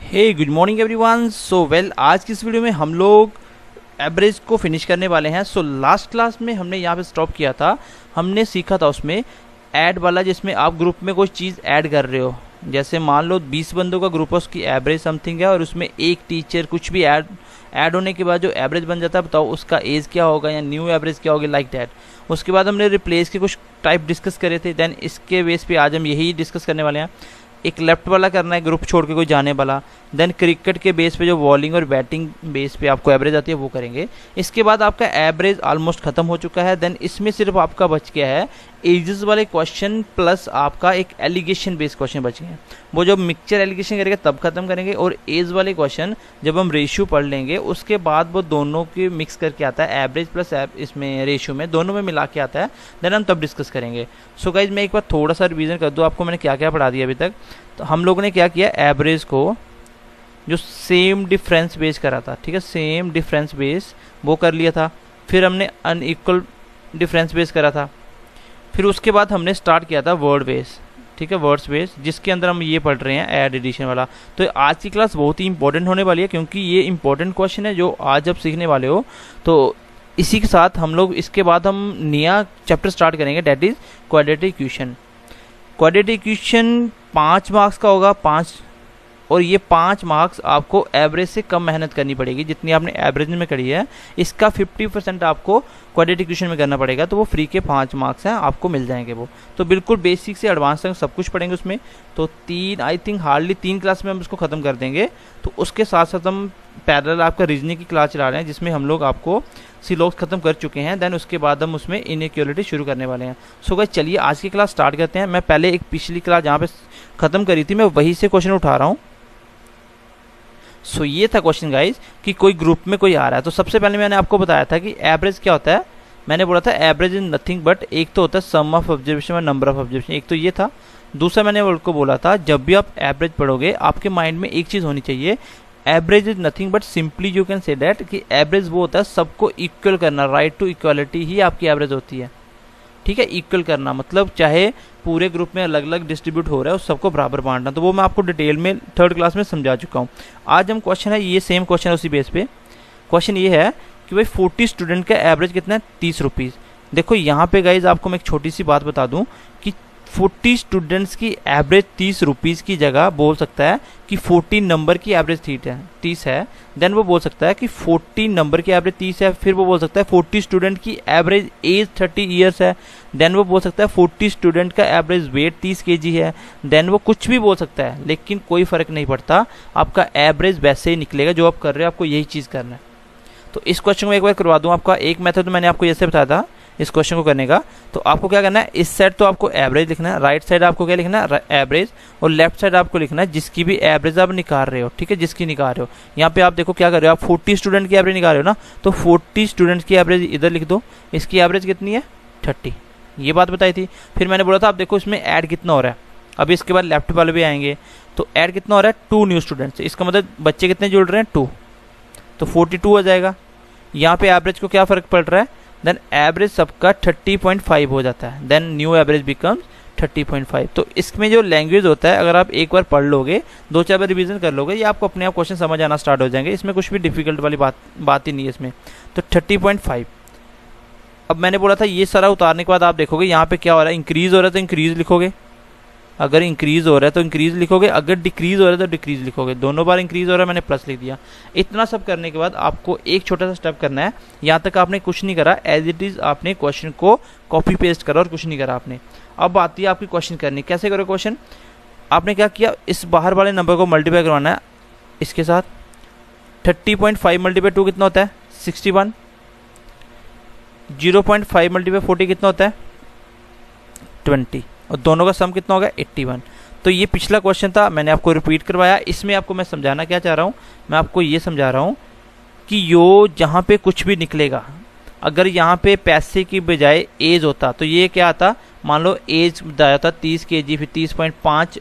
हे good morning everyone. आज की इस वीडियो में हम लोग एवरेज को फिनिश करने वाले हैं। लास्ट क्लास में हमने यहाँ पे स्टॉप किया था। हमने सीखा था उसमें ऐड वाला, जिसमें आप ग्रुप में कोई चीज़ ऐड कर रहे हो। जैसे मान लो 20 बंदों का ग्रुप है, उसकी एवरेज समथिंग है और उसमें एक टीचर कुछ भी ऐड होने के बाद जो एवरेज बन जाता है, बताओ उसका एज क्या होगा या न्यू एवरेज क्या होगी, लाइक दैट। उसके बाद हमने रिप्लेस के कुछ टाइप डिस्कस करे थे। देन इसके बेस पे आज हम यही डिस्कस करने वाले हैं। एक लेफ्ट वाला करना है, ग्रुप छोड़ के कोई जाने वाला। देन क्रिकेट के बेस पे जो बॉलिंग और बैटिंग बेस पे आपको एवरेज आती है वो करेंगे। इसके बाद आपका एवरेज ऑलमोस्ट खत्म हो चुका है। देन इसमें सिर्फ आपका बच गया है एजेस वाले क्वेश्चन प्लस आपका एक एलिगेशन बेस्ड क्वेश्चन बच गए हैं। वो जब मिक्सचर एलिगेशन करेंगे तब खत्म करेंगे। और एज वाले क्वेश्चन जब हम रेशियो पढ़ लेंगे उसके बाद वो दोनों के मिक्स करके आता है, एवरेज प्लस इसमें रेशियो में दोनों में मिला के आता है। देन हम तब डिस्कस करेंगे। सो गाइज मैं एक बार थोड़ा सा रिवीजन कर दूँ आपको, मैंने क्या क्या पढ़ा दिया अभी तक। तो हम लोगों ने क्या किया, एवरेज को जो सेम डिफरेंस बेस करा था, ठीक है, सेम डिफरेंस बेस वो कर लिया था। फिर हमने अनइक्वल डिफरेंस बेस करा था। फिर उसके बाद हमने स्टार्ट किया था वर्ड बेस, ठीक है, वर्ड्स बेस, जिसके अंदर हम ये पढ़ रहे हैं ऐड एडिशन वाला। तो आज की क्लास बहुत ही इंपॉर्टेंट होने वाली है, क्योंकि ये इंपॉर्टेंट क्वेश्चन है जो आज आप सीखने वाले हो। तो इसी के साथ हम लोग इसके बाद हम नया चैप्टर स्टार्ट करेंगे, that is quadratic equation. Quadratic equation 5 marks का होगा, 5, और ये 5 मार्क्स आपको एवरेज से कम मेहनत करनी पड़ेगी जितनी आपने एवरेज में करी है। इसका 50% आपको क्वाड्रेटिक इक्वेशन में करना पड़ेगा। तो वो फ्री के 5 मार्क्स हैं, आपको मिल जाएंगे वो। तो बिल्कुल बेसिक से एडवांस तक सब कुछ पढ़ेंगे उसमें। तो आई थिंक हार्डली 3 क्लास में हम इसको ख़त्म कर देंगे। तो उसके साथ साथ हम पैरेलल आपका रीजनिंग की क्लास चला रहे हैं, जिसमें हम लोग आपको सिलॉक्स खत्म कर चुके हैं। देन उसके बाद हम उसमें इनइक्वालिटी शुरू करने वाले हैं। सो गाइस चलिए आज की क्लास स्टार्ट करते हैं। मैं पहले एक पिछली क्लास जहाँ पे ख़त्म करी थी मैं वहीं से क्वेश्चन उठा रहा हूँ। सो ये था क्वेश्चन गाइज कि कोई ग्रुप में कोई आ रहा है। तो सबसे पहले मैंने आपको बताया था कि एवरेज क्या होता है। मैंने बोला था एवरेज इज नथिंग बट, एक तो होता है सम ऑफ ऑब्जर्वेशन और नंबर ऑफ ऑब्जर्वेशन, एक तो ये था। दूसरा मैंने उनको बोला था जब भी आप एवरेज पढ़ोगे आपके माइंड में एक चीज़ होनी चाहिए, average is nothing but simply you can say that कि एवरेज वो होता है सबको इक्वल करना, राइट टू इक्वालिटी ही आपकी एवरेज होती है, ठीक है। इक्वल करना मतलब चाहे पूरे ग्रुप में अलग अलग डिस्ट्रीब्यूट हो रहा है उस सबको बराबर बांटना। तो वो मैं आपको डिटेल में 3rd क्लास में समझा चुका हूँ। आज हम क्वेश्चन है, ये सेम क्वेश्चन है उसी बेस पे। क्वेश्चन ये है कि भाई 40 स्टूडेंट का एवरेज कितना है, 30 रुपीज़। देखो यहाँ पे गाइज आपको मैं एक छोटी सी बात बता दूँ कि 40 स्टूडेंट्स की एवरेज 30 रुपीज़ की जगह बोल सकता है कि 14 नंबर की एवरेज 30 है। देन वो बोल सकता है कि 14 नंबर की एवरेज 30 है। फिर वो बोल सकता है 40 स्टूडेंट की एवरेज एज 30 ईयर्स है। देन वो बोल सकता है 40 स्टूडेंट का एवरेज वेट 30 kg है। देन वो कुछ भी बोल सकता है, लेकिन कोई फ़र्क नहीं पड़ता, आपका एवरेज वैसे ही निकलेगा। जो आप कर रहे हो आपको यही चीज़ करना है। तो इस क्वेश्चन को एक बार करवा दूँ आपका। एक मेथड मैंने आपको जैसे बताया था इस क्वेश्चन को करने का। तो आपको क्या करना है, इस साइड तो आपको एवरेज लिखना है, राइट साइड आपको क्या लिखना है, एवरेज, और लेफ्ट साइड आपको लिखना है जिसकी भी एवरेज आप निकाल रहे हो, ठीक है, जिसकी निकाल रहे हो। यहाँ पे आप देखो क्या कर रहे हो, आप 40 स्टूडेंट की एवरेज निकाल रहे हो ना, तो 40 स्टूडेंट्स की एवरेज इधर लिख दो। इसकी एवरेज कितनी है, 30। ये बात बताई थी। फिर मैंने बोला था आप देखो इसमें ऐड कितना हो रहा है। अभी इसके बाद लेफ्ट वाले भी आएंगे तो ऐड कितना हो रहा है, 2 न्यू स्टूडेंट्स। इसका मतलब बच्चे कितने जुड़ रहे हैं, 2, तो 42 हो जाएगा। यहाँ पे एवरेज को क्या फ़र्क पड़ रहा है, देन एवरेज सबका 30.5 हो जाता है। Then new average becomes 30.5। तो इसमें जो लैंग्वेज होता है, अगर आप एक बार पढ़ लोगे, 2-4 बार रिवीजन कर लोगे, ये आपको अपने आप क्वेश्चन समझ आना स्टार्ट हो जाएंगे। इसमें कुछ भी डिफिकल्ट वाली बात ही नहीं है इसमें। तो 30.5। अब मैंने बोला था ये सारा उतारने के बाद आप देखोगे यहाँ पे क्या हो रहा है, इंक्रीज़ हो रहा है तो इंक्रीज़ लिखोगे, अगर इंक्रीज़ हो रहा है तो इंक्रीज़ लिखोगे, अगर डिक्रीज़ हो रहा है तो डिक्रीज़ लिखोगे। दोनों बार इंक्रीज़ हो रहा है, मैंने प्लस लिख दिया। इतना सब करने के बाद आपको एक छोटा सा स्टेप करना है। यहाँ तक आपने कुछ नहीं करा, एज इट इज़ आपने क्वेश्चन को कॉपी पेस्ट करा और कुछ नहीं करा आपने। अब आती है आपकी क्वेश्चन करनी, कैसे करो क्वेश्चन। आपने क्या किया, इस बाहर वाले नंबर को मल्टीप्लाई करवाना है इसके साथ। 30.5 मल्टीप्लाई 2 कितना होता है, 61। 0.5 मल्टीप्लाई 40 कितना होता है, 20, और दोनों का सम कितना होगा, 81। तो ये पिछला क्वेश्चन था, मैंने आपको रिपीट करवाया। इसमें आपको मैं समझाना क्या चाह रहा हूँ, मैं आपको ये समझा रहा हूँ कि यो जहाँ पे कुछ भी निकलेगा, अगर यहाँ पे पैसे की बजाय एज होता तो ये क्या आता, मान लो एज बताया था 30 kg, फिर 30.5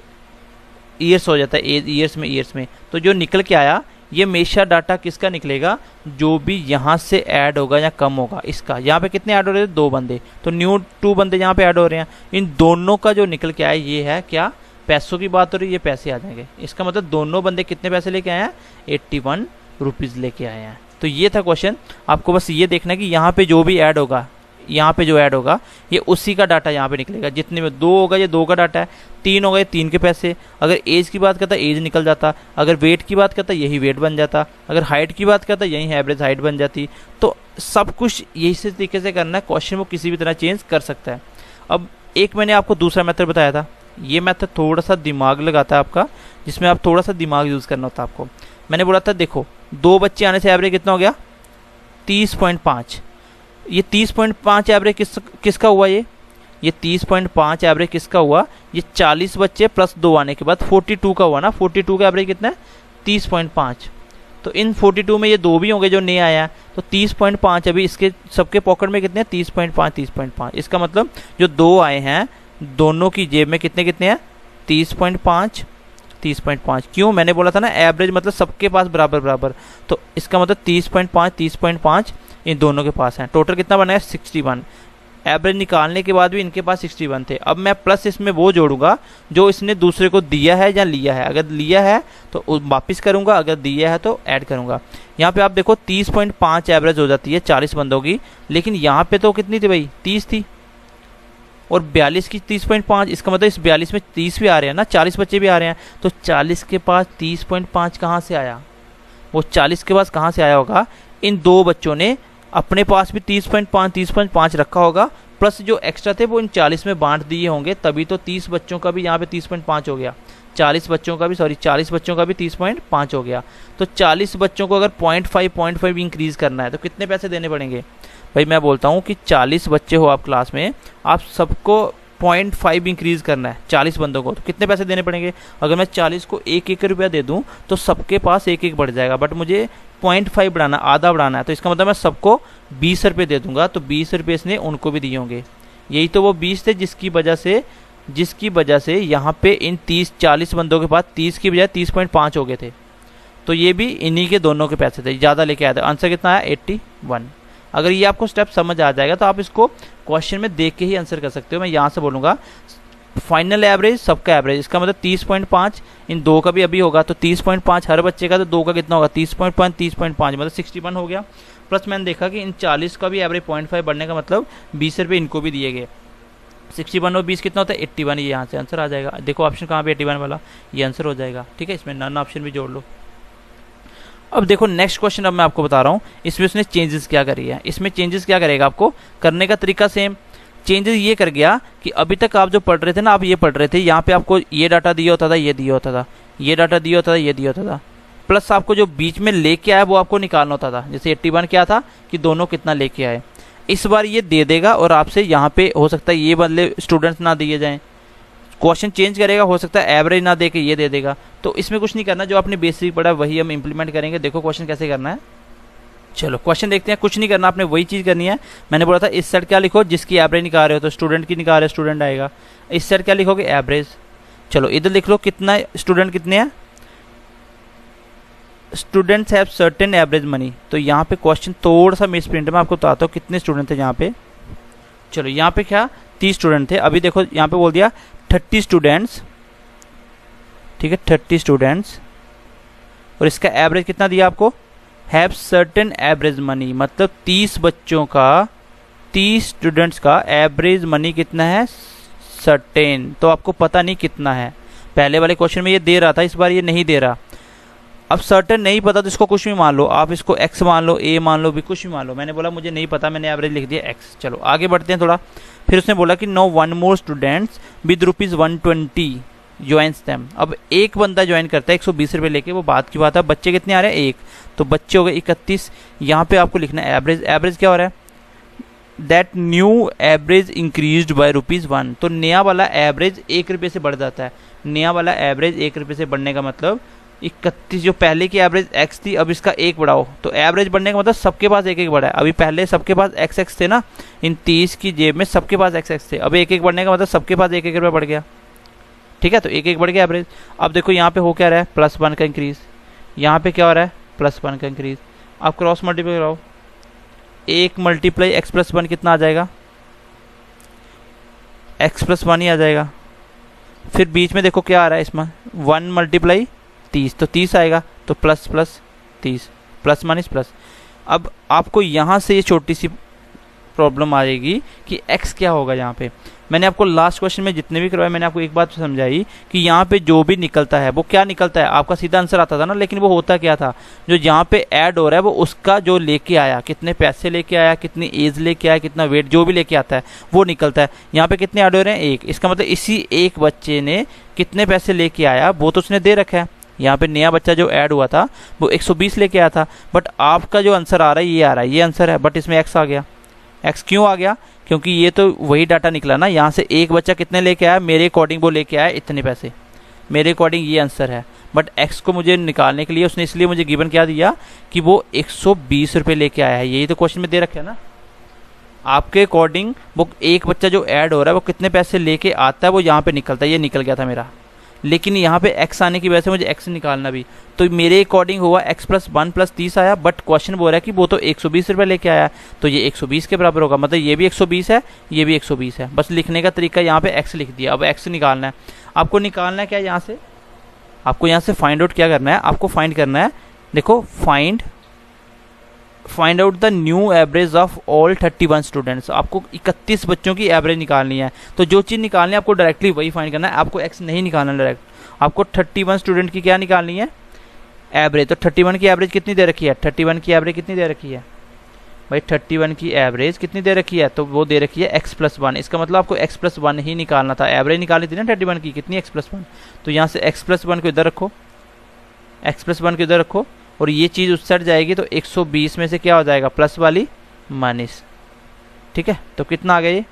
ईयर्स हो जाता है एज, ईयर्स में। तो जो निकल के आया ये हमेशा डाटा किसका निकलेगा, जो भी यहाँ से ऐड होगा या कम होगा इसका। यहाँ पे कितने ऐड हो रहे हैं, 2 बंदे, तो न्यू 2 बंदे यहाँ पे ऐड हो रहे हैं। इन दोनों का जो निकल के आया ये है क्या, पैसों की बात हो रही है, ये पैसे आ जाएंगे। इसका मतलब दोनों बंदे कितने पैसे लेके आए हैं, 81 रुपीज़ लेके आए हैं। तो ये था क्वेश्चन। आपको बस ये देखना है कि यहाँ पे जो भी ऐड होगा, यहाँ पे जो ऐड होगा ये उसी का डाटा यहाँ पे निकलेगा। जितने में 2 होगा ये 2 का डाटा है, 3 होगा ये 3 के पैसे। अगर एज की बात करता एज निकल जाता, अगर वेट की बात करता यही वेट बन जाता, अगर हाइट की बात करता यही एवरेज हाइट बन जाती। तो सब कुछ यही से तरीके से करना है, क्वेश्चन वो किसी भी तरह चेंज कर सकता है। अब एक मैंने आपको दूसरा मेथड बताया था, ये मेथड थोड़ा सा दिमाग लगाता है आपका, जिसमें आप थोड़ा सा दिमाग यूज़ करना होता है आपको। मैंने बोला था देखो 2 बच्चे आने से एवरेज कितना हो गया, 30.5। ये 30.5 एवरेज किसका हुआ, ये 30.5 एवरेज किसका हुआ, ये 40 बच्चे प्लस 2 आने के बाद 42 का हुआ ना। 42 का एवरेज कितना है, 30.5। तो इन 42 में ये 2 भी होंगे जो नए आया है, तो 30.5 अभी इसके सबके पॉकेट में कितने हैं, 30.5। इसका मतलब जो 2 आए हैं दोनों की जेब में कितने कितने हैं, 30.5। क्यों, मैंने बोला था ना एवरेज मतलब सबके पास बराबर बराबर, तो इसका मतलब 30.5 इन दोनों के पास है। टोटल कितना बना है, 61। एवरेज निकालने के बाद भी इनके पास 61 थे। अब मैं प्लस इसमें वो जोड़ूंगा जो इसने दूसरे को दिया है या लिया है। अगर लिया है तो वापस करूंगा, अगर दिया है तो ऐड करूंगा। यहाँ पे आप देखो 30.5 एवरेज हो जाती है 40 बंदों की, लेकिन यहाँ पे तो कितनी थी भाई, 30 थी, और 42 की 30.5। इसका मतलब इस 42 में 30 भी आ रहे हैं ना, 40 बच्चे भी आ रहे हैं। तो 40 के पास 30.5 कहाँ से आया, वो 40 के पास कहाँ से आया होगा, इन 2 बच्चों ने अपने पास भी 30.5 रखा होगा, प्लस जो एक्स्ट्रा थे वो इन 40 में बांट दिए होंगे, तभी तो 30 बच्चों का भी यहाँ पे 30.5 हो गया। 40 बच्चों का भी 30.5 हो गया। तो 40 बच्चों को अगर 0.5 इंक्रीज़ करना है तो कितने पैसे देने पड़ेंगे भाई। मैं बोलता हूँ कि 40 बच्चे हो आप क्लास में, आप सबको 0.5 इंक्रीज़ करना है 40 बंदों को, तो कितने पैसे देने पड़ेंगे। अगर मैं 40 को 1 रुपया दे दूँ तो सबके पास 1 बढ़ जाएगा, बट मुझे 0.5 बढ़ाना, आधा बढ़ाना है, तो इसका मतलब मैं सबको 20 रुपये दे दूंगा। तो 20 रुपये इसने उनको भी दिए होंगे। यही तो वो 20 थे जिसकी वजह से यहाँ पे इन 40 बंदों के पास 30 की बजाय 30.5 हो गए थे। तो ये भी इन्हीं के दोनों के पैसे थे, ज़्यादा लेके आए थे। आंसर कितना आया, 81। अगर ये आपको स्टेप समझ आ जाएगा तो आप इसको क्वेश्चन में देख के ही आंसर कर सकते हो। मैं यहाँ से बोलूँगा फाइनल एवरेज सबका एवरेज, इसका मतलब 30.5 इन 2 का भी अभी होगा, तो 30.5 हर बच्चे का, तो 2 का कितना होगा, 30.5 मतलब 61 हो गया। प्लस मैंने देखा कि इन 40 का भी एवरेज 0.5 बढ़ने का मतलब 20 रुपये इनको भी दिए गए। 61 और 20 कितना होता है, 81। ये यहाँ से आंसर आ जाएगा। देखो ऑप्शन कहाँ पे 81 वाला, ये आंसर हो जाएगा। ठीक है, इसमें नन ऑप्शन भी जोड़ लो। अब देखो नेक्स्ट क्वेश्चन अब मैं आपको बता रहा हूँ, इसमें उसने चेंजेस क्या करी है। इसमें चेंजेस क्या करेगा, आपको करने का तरीका सेम। चेंजेस ये कर गया कि अभी तक आप जो पढ़ रहे थे ना, आप ये पढ़ रहे थे, यहाँ पे आपको ये डाटा दिया होता था, ये दिया होता था, ये डाटा दिया होता था, ये दिया होता था, प्लस आपको जो बीच में लेके आया वो आपको निकालना होता था। जैसे 81 क्या था कि दोनों कितना लेके आए। इस बार ये दे देगा और आपसे यहाँ पे हो सकता है ये बदले स्टूडेंट्स ना दिए जाएँ, क्वेश्चन चेंज करेगा, हो सकता है एवरेज ना दे के ये दे देगा। तो इसमें कुछ नहीं करना, जो आपने बेसिक पढ़ा वही हम इंप्लीमेंट करेंगे। देखो क्वेश्चन कैसे करना है, चलो क्वेश्चन देखते हैं। कुछ नहीं करना, आपने वही चीज़ करनी है। मैंने बोला था इस साइड क्या लिखो, जिसकी एवरेज निकाल रहे हो, तो स्टूडेंट की निकाल रहे हो, स्टूडेंट आएगा। इस साइड क्या लिखोगे, एवरेज। चलो इधर लिख लो कितना स्टूडेंट कितने हैं, students have certain average money. तो यहाँ पे क्वेश्चन थोड़ा सा मिस प्रिंट, मैं आपको बताता हूँ कितने स्टूडेंट थे यहाँ पे। चलो यहाँ पे क्या 30 स्टूडेंट थे, अभी देखो यहाँ पे बोल दिया 30 स्टूडेंट्स। ठीक है, 30 स्टूडेंट्स, और इसका एवरेज कितना दिया आपको, हैव सर्टेन एवरेज मनी, मतलब 30 बच्चों का, 30 स्टूडेंट्स का एवरेज मनी कितना है, सर्टेन। तो आपको पता नहीं कितना है, पहले वाले क्वेश्चन में ये दे रहा था, इस बार ये नहीं दे रहा। अब सर्टेन नहीं पता तो इसको कुछ भी मान लो, आप इसको x मान लो, a मान लो, भी कुछ भी मान लो। मैंने बोला मुझे नहीं पता, मैंने एवरेज लिख दिया x। चलो आगे बढ़ते हैं थोड़ा। फिर उसने बोला कि no one more students with ₹120 joins them. अब एक बंदा ज्वाइन करता है 120 रुपये लेके, वो बात की बात है। बच्चे कितने आ रहे हैं, 1, तो बच्चे हो गए 31। यहाँ पे आपको लिखना है एवरेज। एवरेज क्या हो रहा है, that new average increased by ₹1। तो नया वाला एवरेज 1 रुपये से बढ़ जाता है। नया वाला एवरेज 1 रुपये से बढ़ने का मतलब 31, जो पहले की एवरेज x थी अब इसका 1 बढ़ाओ, तो एवरेज बढ़ने का मतलब सबके पास 1 बढ़ा है। अभी पहले सबके पास x थे ना, इन 30 की जेब में सबके पास x थे, अब 1 बढ़ने का मतलब सबके पास 1 रुपया बढ़ गया। ठीक है, तो 1 बढ़ गया एवरेज। अब देखो यहाँ पे हो क्या रहा है, +1 का इंक्रीज, यहाँ पे क्या हो रहा है, +1 का इंक्रीज। आप क्रॉस मल्टीप्लाई कराओ, 1 × x + 1 कितना आ जाएगा, x + 1 ही आ जाएगा। फिर बीच में देखो क्या आ रहा है इसमें, 1 मल्टीप्लाई 30, तो 30 आएगा, तो plus plus 30, plus minus plus. अब आपको यहाँ से ये छोटी सी प्रॉब्लम आ जाएगी कि x क्या होगा यहाँ पे। मैंने आपको लास्ट क्वेश्चन में जितने भी करवाए मैंने आपको एक बात समझाई कि यहाँ पे जो भी निकलता है वो क्या निकलता है, आपका सीधा आंसर आता था ना, लेकिन वो होता क्या था, जो यहाँ पे ऐड हो रहा है वो उसका जो लेके आया, कितने पैसे लेके आया, कितनी एज लेके आया, कितना वेट, जो भी लेके आता है वो निकलता है। यहाँ पे कितने ऐड हो रहे हैं, 1, इसका मतलब इसी एक बच्चे ने कितने पैसे लेके आया वो तो उसने दे रखा है। यहाँ पे नया बच्चा जो ऐड हुआ था वो 120 लेके आया था, बट आपका जो आंसर आ रहा है ये आ रहा है, ये आंसर है, बट इसमें x आ गया। x क्यों आ गया, क्योंकि ये तो वही डाटा निकला ना, यहाँ से एक बच्चा कितने लेके आया, मेरे अकॉर्डिंग वो लेके आया इतने पैसे, मेरे अकॉर्डिंग ये आंसर है। बट x को मुझे निकालने के लिए उसने इसलिए मुझे गिवन क्या दिया कि वो 120 रुपये लेके आया है, यही तो क्वेश्चन में दे रखे है ना। आपके अकॉर्डिंग वो एक बच्चा जो ऐड हो रहा है वो कितने पैसे लेके आता है वो यहाँ पे निकलता है, ये निकल गया था मेरा। लेकिन यहाँ पे x आने की वजह से मुझे x निकालना भी, तो मेरे अकॉर्डिंग हुआ x + 1 + 30 आया, बट क्वेश्चन बोल रहा है कि वो तो 120 रुपये लेके आया, तो ये 120 के बराबर होगा, मतलब ये भी 120 है, ये भी 120 है। बस लिखने का तरीका यहाँ पे x लिख दिया। अब x निकालना है, आपको निकालना है क्या, यहाँ से आपको यहाँ से फाइंड आउट क्या करना है, आपको फाइंड करना है, देखो find out the new average of all 31 students. आपको 31 बच्चों की एवरेज निकालनी है, तो जो चीज़ निकालनी है आपको डायरेक्टली वही फाइंड करना है, आपको x नहीं निकालना डायरेक्ट, आपको 31 स्टूडेंट की क्या निकालनी है, एवरेज। तो 31 की एवरेज कितनी दे रखी है, 31 की एवरेज कितनी दे रखी है भाई, 31 की एवरेज कितनी दे रखी है, तो वो दे रखी है x + 1। इसका मतलब आपको x + 1 ही निकालना था, एवरेज निकालनी थी ना 31 की, कितनी x + 1, तो यहाँ से x + 1 को इधर रखो, x + 1 को इधर रखो, और ये चीज़ उस साइड जाएगी, तो 120 में से क्या हो जाएगा, प्लस वाली माइनस, ठीक है। तो कितना आ गया ये,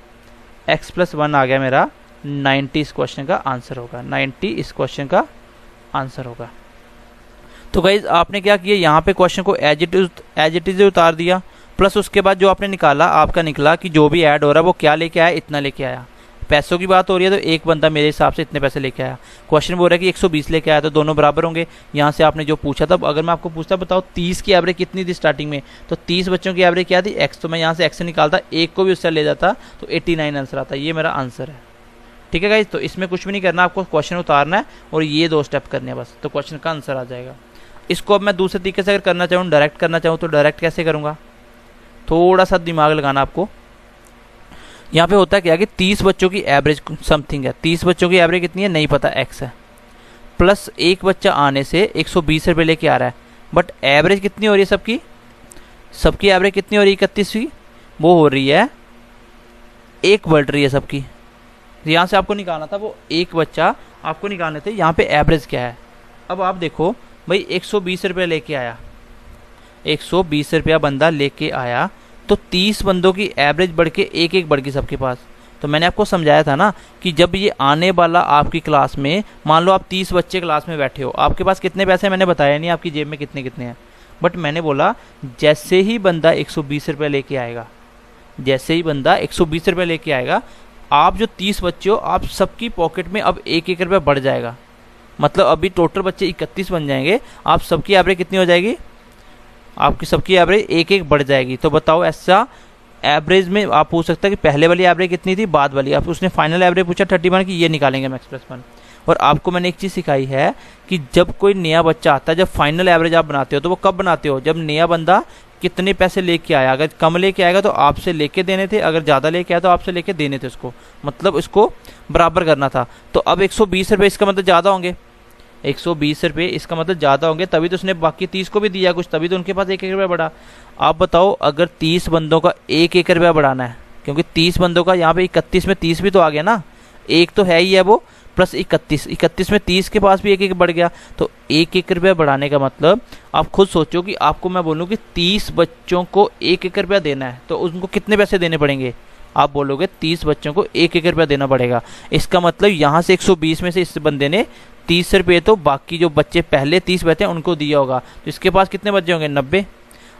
x + 1 आ गया मेरा 90 इस क्वेश्चन का आंसर होगा, 90 इस क्वेश्चन का आंसर होगा। तो गाइज आपने क्या किया, यहाँ पे क्वेश्चन को एज इट इज उतार दिया, प्लस उसके बाद जो आपने निकाला, आपका निकला कि जो भी ऐड हो रहा है वो क्या लेके आया, इतना लेके आया। पैसों की बात हो रही है तो एक बंदा मेरे हिसाब से इतने पैसे लेके आया, क्वेश्चन बोल रहा है कि 120 लेके आया, तो दोनों बराबर होंगे। यहाँ से आपने जो पूछा था, अगर मैं आपको पूछता बताओ 30 की एवरेज कितनी थी स्टार्टिंग में, तो 30 बच्चों की एवरेज क्या थी, x, तो मैं यहाँ से x से निकालता, एक को भी उससे ले जाता तो 89 आंसर आता, ये मेरा आंसर है, ठीक है गाइज। तो इसमें कुछ भी नहीं करना, आपको क्वेश्चन उतारना है और ये 2 स्टेप करने हैं बस, तो क्वेश्चन का आंसर आ जाएगा। इसको अब मैं दूसरे तरीके से अगर करना चाहूँ, डायरेक्ट करना चाहूँ, तो डायरेक्ट कैसे करूँगा, थोड़ा सा दिमाग लगाना आपको। यहाँ पे होता है क्या कि 30 बच्चों की एवरेज समथिंग है, 30 बच्चों की एवरेज कितनी है नहीं पता, x है, प्लस एक बच्चा आने से 120 रुपये लेके आ रहा है, बट एवरेज कितनी हो रही है सबकी एवरेज कितनी हो रही है, 31 वो हो रही है, 1 बढ़ रही है सबकी। यहाँ से आपको निकालना था वो एक बच्चा आपको निकालने थे, यहाँ पे एवरेज क्या है। अब आप देखो भाई 120 रुपये लेके आया, 120 रुपया बंदा लेके आया, तो 30 बंदों की एवरेज बढ़ के एक बढ़ गई सबके पास। तो मैंने आपको समझाया था ना कि जब ये आने वाला आपकी क्लास में, मान लो आप 30 बच्चे क्लास में बैठे हो, आपके पास कितने पैसे मैंने बताया नहीं, आपकी जेब में कितने कितने हैं, बट मैंने बोला जैसे ही बंदा 120 रुपये लेके आएगा, जैसे ही बंदा 120 रुपये लेके आएगा, आप जो 30 बच्चे हो आप सबकी पॉकेट में अब 1 रुपये बढ़ जाएगा, मतलब अभी टोटल बच्चे 31 बन जाएंगे, आप सबकी एवरेज कितनी हो जाएगी, आपकी सबकी एवरेज 1 बढ़ जाएगी। तो बताओ ऐसा एवरेज में आप पूछ सकते हैं कि पहले वाली एवरेज कितनी थी, बाद वाली, आप उसने फाइनल एवरेज पूछा 31 की, ये निकालेंगे हम x + 1। और आपको मैंने एक चीज़ सिखाई है कि जब कोई नया बच्चा आता है, जब फाइनल एवरेज आप बनाते हो तो वो कब बनाते हो, जब नया बंदा कितने पैसे लेके आया, अगर कम लेके आएगा तो आपसे लेके देने थे, अगर ज़्यादा लेके आया तो आपसे लेके देने थे उसको, मतलब इसको बराबर करना था। तो अब 120 रुपये इसका मतलब ज़्यादा होंगे, 120 रुपये इसका मतलब ज़्यादा होंगे, तभी तो उसने बाकी 30 को भी दिया कुछ, तभी तो उनके पास 1 रुपया बढ़ा। आप बताओ अगर 30 बंदों का 1 रुपया बढ़ाना है, क्योंकि 30 बंदों का यहाँ पे 31 में 30 भी तो आ गया ना, एक तो है ही है वो, प्लस 31 में 30 के पास भी 1 बढ़ गया, तो 1 रुपया बढ़ाने का मतलब आप खुद सोचो कि आपको मैं बोलूँ कि 30 बच्चों को 1 रुपया देना है, तो उनको कितने पैसे देने पड़ेंगे, आप बोलोगे 30 बच्चों को 1 रुपया देना पड़ेगा। इसका मतलब यहाँ से 120 में से इस बंदे ने 30 रुपये तो बाकी जो बच्चे पहले 30 बचे उनको दिया होगा, तो इसके पास कितने बच्चे होंगे, 90।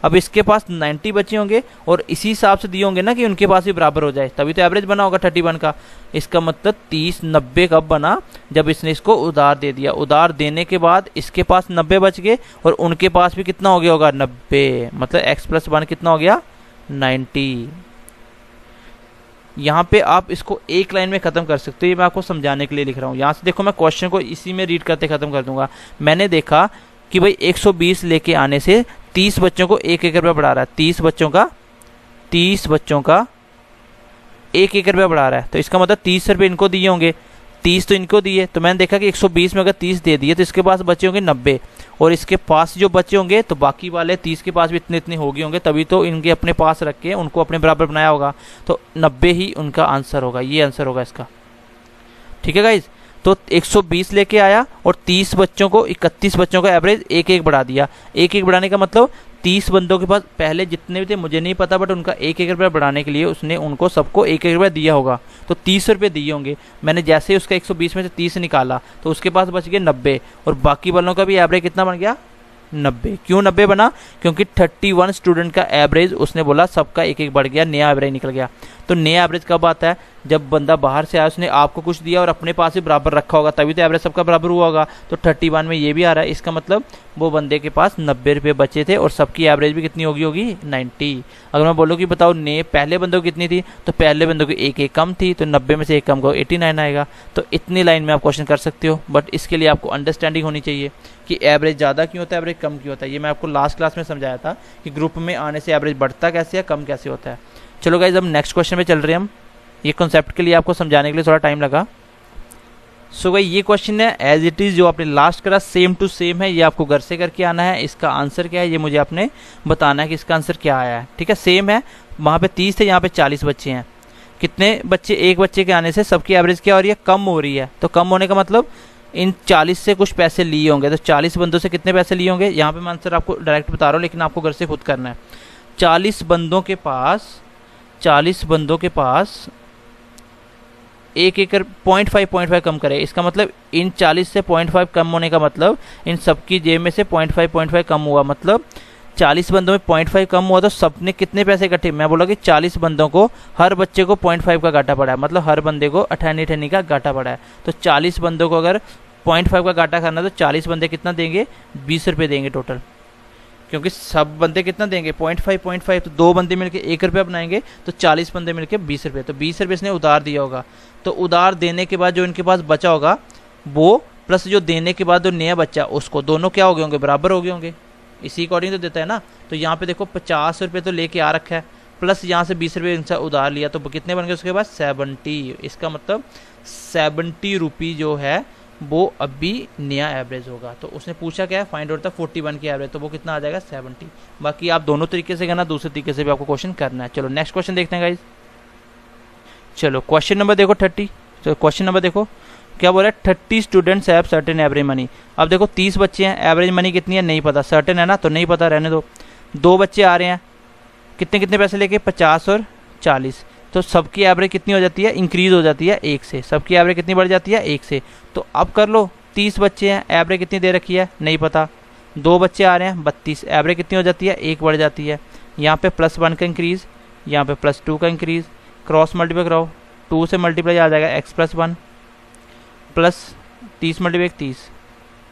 अब इसके पास 90 बचे होंगे और इसी हिसाब से दिए होंगे ना कि उनके पास भी बराबर हो जाए, तभी तो एवरेज बना होगा 31 का। इसका मतलब 30-90 कब बना, जब इसने इसको उधार दे दिया, उधार देने के बाद इसके पास 90 बच गए और उनके पास भी कितना हो गया होगा, 90, मतलब x + 1 कितना हो गया, 90। यहाँ पे आप इसको एक लाइन में ख़त्म कर सकते हो, ये मैं आपको समझाने के लिए लिख रहा हूँ। यहाँ से देखो मैं क्वेश्चन को इसी में रीड करते ख़त्म कर दूंगा। मैंने देखा कि भाई 120 लेके आने से 30 बच्चों को 1-1 रुपया बढ़ा रहा है, 30 बच्चों का 1-1 रुपया बढ़ा रहा है, तो इसका मतलब 30 रुपये इनको दिए होंगे, 30 तो इनको दिए। तो मैंने देखा कि 120 में अगर 30 दे दिए तो इसके पास बचे होंगे 90, और इसके पास जो बचे होंगे तो बाकी वाले 30 के पास भी इतने इतने हो गए होंगे, तभी तो इनके अपने पास रख के उनको अपने बराबर बनाया होगा। तो 90 ही उनका आंसर होगा, ये आंसर होगा इसका। ठीक है गाइज, तो 120 लेके आया और 30 बच्चों को 31 बच्चों का एवरेज 1-1 बढ़ा दिया। 1-1 बढ़ाने का मतलब 30 बंदों के पास पहले जितने भी थे मुझे नहीं पता, बट उनका 1-1 रुपया बढ़ाने के लिए उसने उनको सबको 1-1 रुपया दिया होगा, तो 30 रुपये दिए होंगे। मैंने जैसे ही उसका 120 में से 30 निकाला तो उसके पास बच गए 90, और बाकी वालों का भी एवरेज कितना बन गया, 90। क्यों 90 बना, क्योंकि 31 स्टूडेंट का एवरेज उसने बोला सबका 1-1 बढ़ गया, नया एवरेज निकल गया। तो नया एवरेज कब आता है, जब बंदा बाहर से आया, उसने आपको कुछ दिया और अपने पास ही बराबर रखा होगा, तभी तो एवरेज सबका बराबर हुआ होगा। तो 31 में ये भी आ रहा है, इसका मतलब वो बंदे के पास 90 रुपये बचे थे और सबकी एवरेज भी कितनी होगी 90। अगर मैं बोलूँ कि बताओ ने पहले बंदों की कितनी थी, तो पहले बंदों की 1-1 कम थी, तो 90 में से 1 कम को 89 आएगा। तो इतनी लाइन में आप क्वेश्चन कर सकते हो, बट इसके लिए आपको अंडरस्टैंडिंग होनी चाहिए कि एवरेज ज़्यादा क्यों होता है, एवरेज कम क्यों होता है। ये मैं आपको लास्ट क्लास में समझाया था कि ग्रुप में आने से एवरेज बढ़ता कैसे है, कम कैसे होता है। चलो गाइज, अब नेक्स्ट क्वेश्चन में चल रहे हैं हम। ये कॉन्सेप्ट के लिए आपको समझाने के लिए थोड़ा टाइम लगा। सो भाई ये क्वेश्चन है एज इट इज़, जो आपने लास्ट करा सेम टू सेम है, ये आपको घर से करके आना है। इसका आंसर क्या है ये मुझे आपने बताना है कि इसका आंसर क्या आया है। ठीक है, सेम है, वहाँ पे 30 थे, यहाँ पे 40 बच्चे हैं। कितने बच्चे, एक बच्चे के आने से सबकी एवरेज क्या हो रही है, कम हो रही है। तो कम होने का मतलब इन 40 से कुछ पैसे लिए होंगे, तो 40 बंदों से कितने पैसे लिए होंगे, यहाँ पे मैं आंसर आपको डायरेक्ट बता रहा हूँ, लेकिन आपको घर से खुद करना है। 40 बंदों के पास 1-1 0.5 कम करे, इसका मतलब इन 40 से 0.5 कम होने का मतलब इन सबकी जेब में से 0.5 कम हुआ, मतलब 40 बंदों में 0.5 कम हुआ, तो सबने कितने पैसे इकट्ठे, मैं बोला कि 40 बंदों को हर बच्चे को 0.5 का घाटा पड़ा है, मतलब हर बंदे को 98 का घाटा पड़ा है। तो 40 बंदों को अगर 0.5 का घाटा करना, तो 40 बंदे कितना देंगे, 20 रुपये देंगे टोटल, क्योंकि सब बंदे कितना देंगे 0.5, तो 2 बंदे मिलके 1 रुपया बनाएंगे, तो 40 बंदे मिलके 20 रुपये, तो 20 रुपये इसने उधार दिया होगा। तो उधार देने के बाद जो इनके पास बचा होगा वो प्लस जो देने के बाद जो नया बच्चा, उसको दोनों क्या हो गए होंगे, बराबर हो गए होंगे, इसी अकॉर्डिंग तो देता है ना। तो यहाँ पे देखो 50 रुपये तो लेके आ रखा है, प्लस यहाँ से 20 रुपये इनसे उधार लिया, तो कितने बन गए उसके बाद 70। इसका मतलब 70 रुपये जो है वो अभी नया एवरेज होगा। तो उसने पूछा क्या है, फाइंड आउट था 41 की एवरेज, तो वो कितना आ जाएगा 70। बाकी आप दोनों तरीके से करना, दूसरे तरीके से भी आपको क्वेश्चन करना है। चलो नेक्स्ट क्वेश्चन देखते हैं गाइज। चलो क्वेश्चन नंबर देखो 30। तो क्वेश्चन नंबर देखो क्या बोल रहा है, 30 students have certain average money. अब देखो 30 बच्चे हैं, एवरेज मनी कितनी है नहीं पता, सर्टेन है ना, तो नहीं पता, रहने दो। 2 बच्चे आ रहे हैं, कितने कितने पैसे लेके, 50 और 40, तो सबकी एवरेज कितनी हो जाती है, इंक्रीज हो जाती है 1 से, सबकी एवरेज कितनी बढ़ जाती है 1 से। तो अब कर लो, 30 बच्चे हैं, एवरेज कितनी दे रखी है नहीं पता, 2 बच्चे आ रहे हैं 32, एवरेज कितनी हो जाती है 1 बढ़ जाती है। यहाँ पे +1 का इंक्रीज़, यहाँ पे +2 का इंक्रीज़, क्रॉस मल्टीप्लाई कराओ, 2 से मल्टीप्लाई आ जाएगा x+1 प्लस 30 मल्टीप्लाई 30।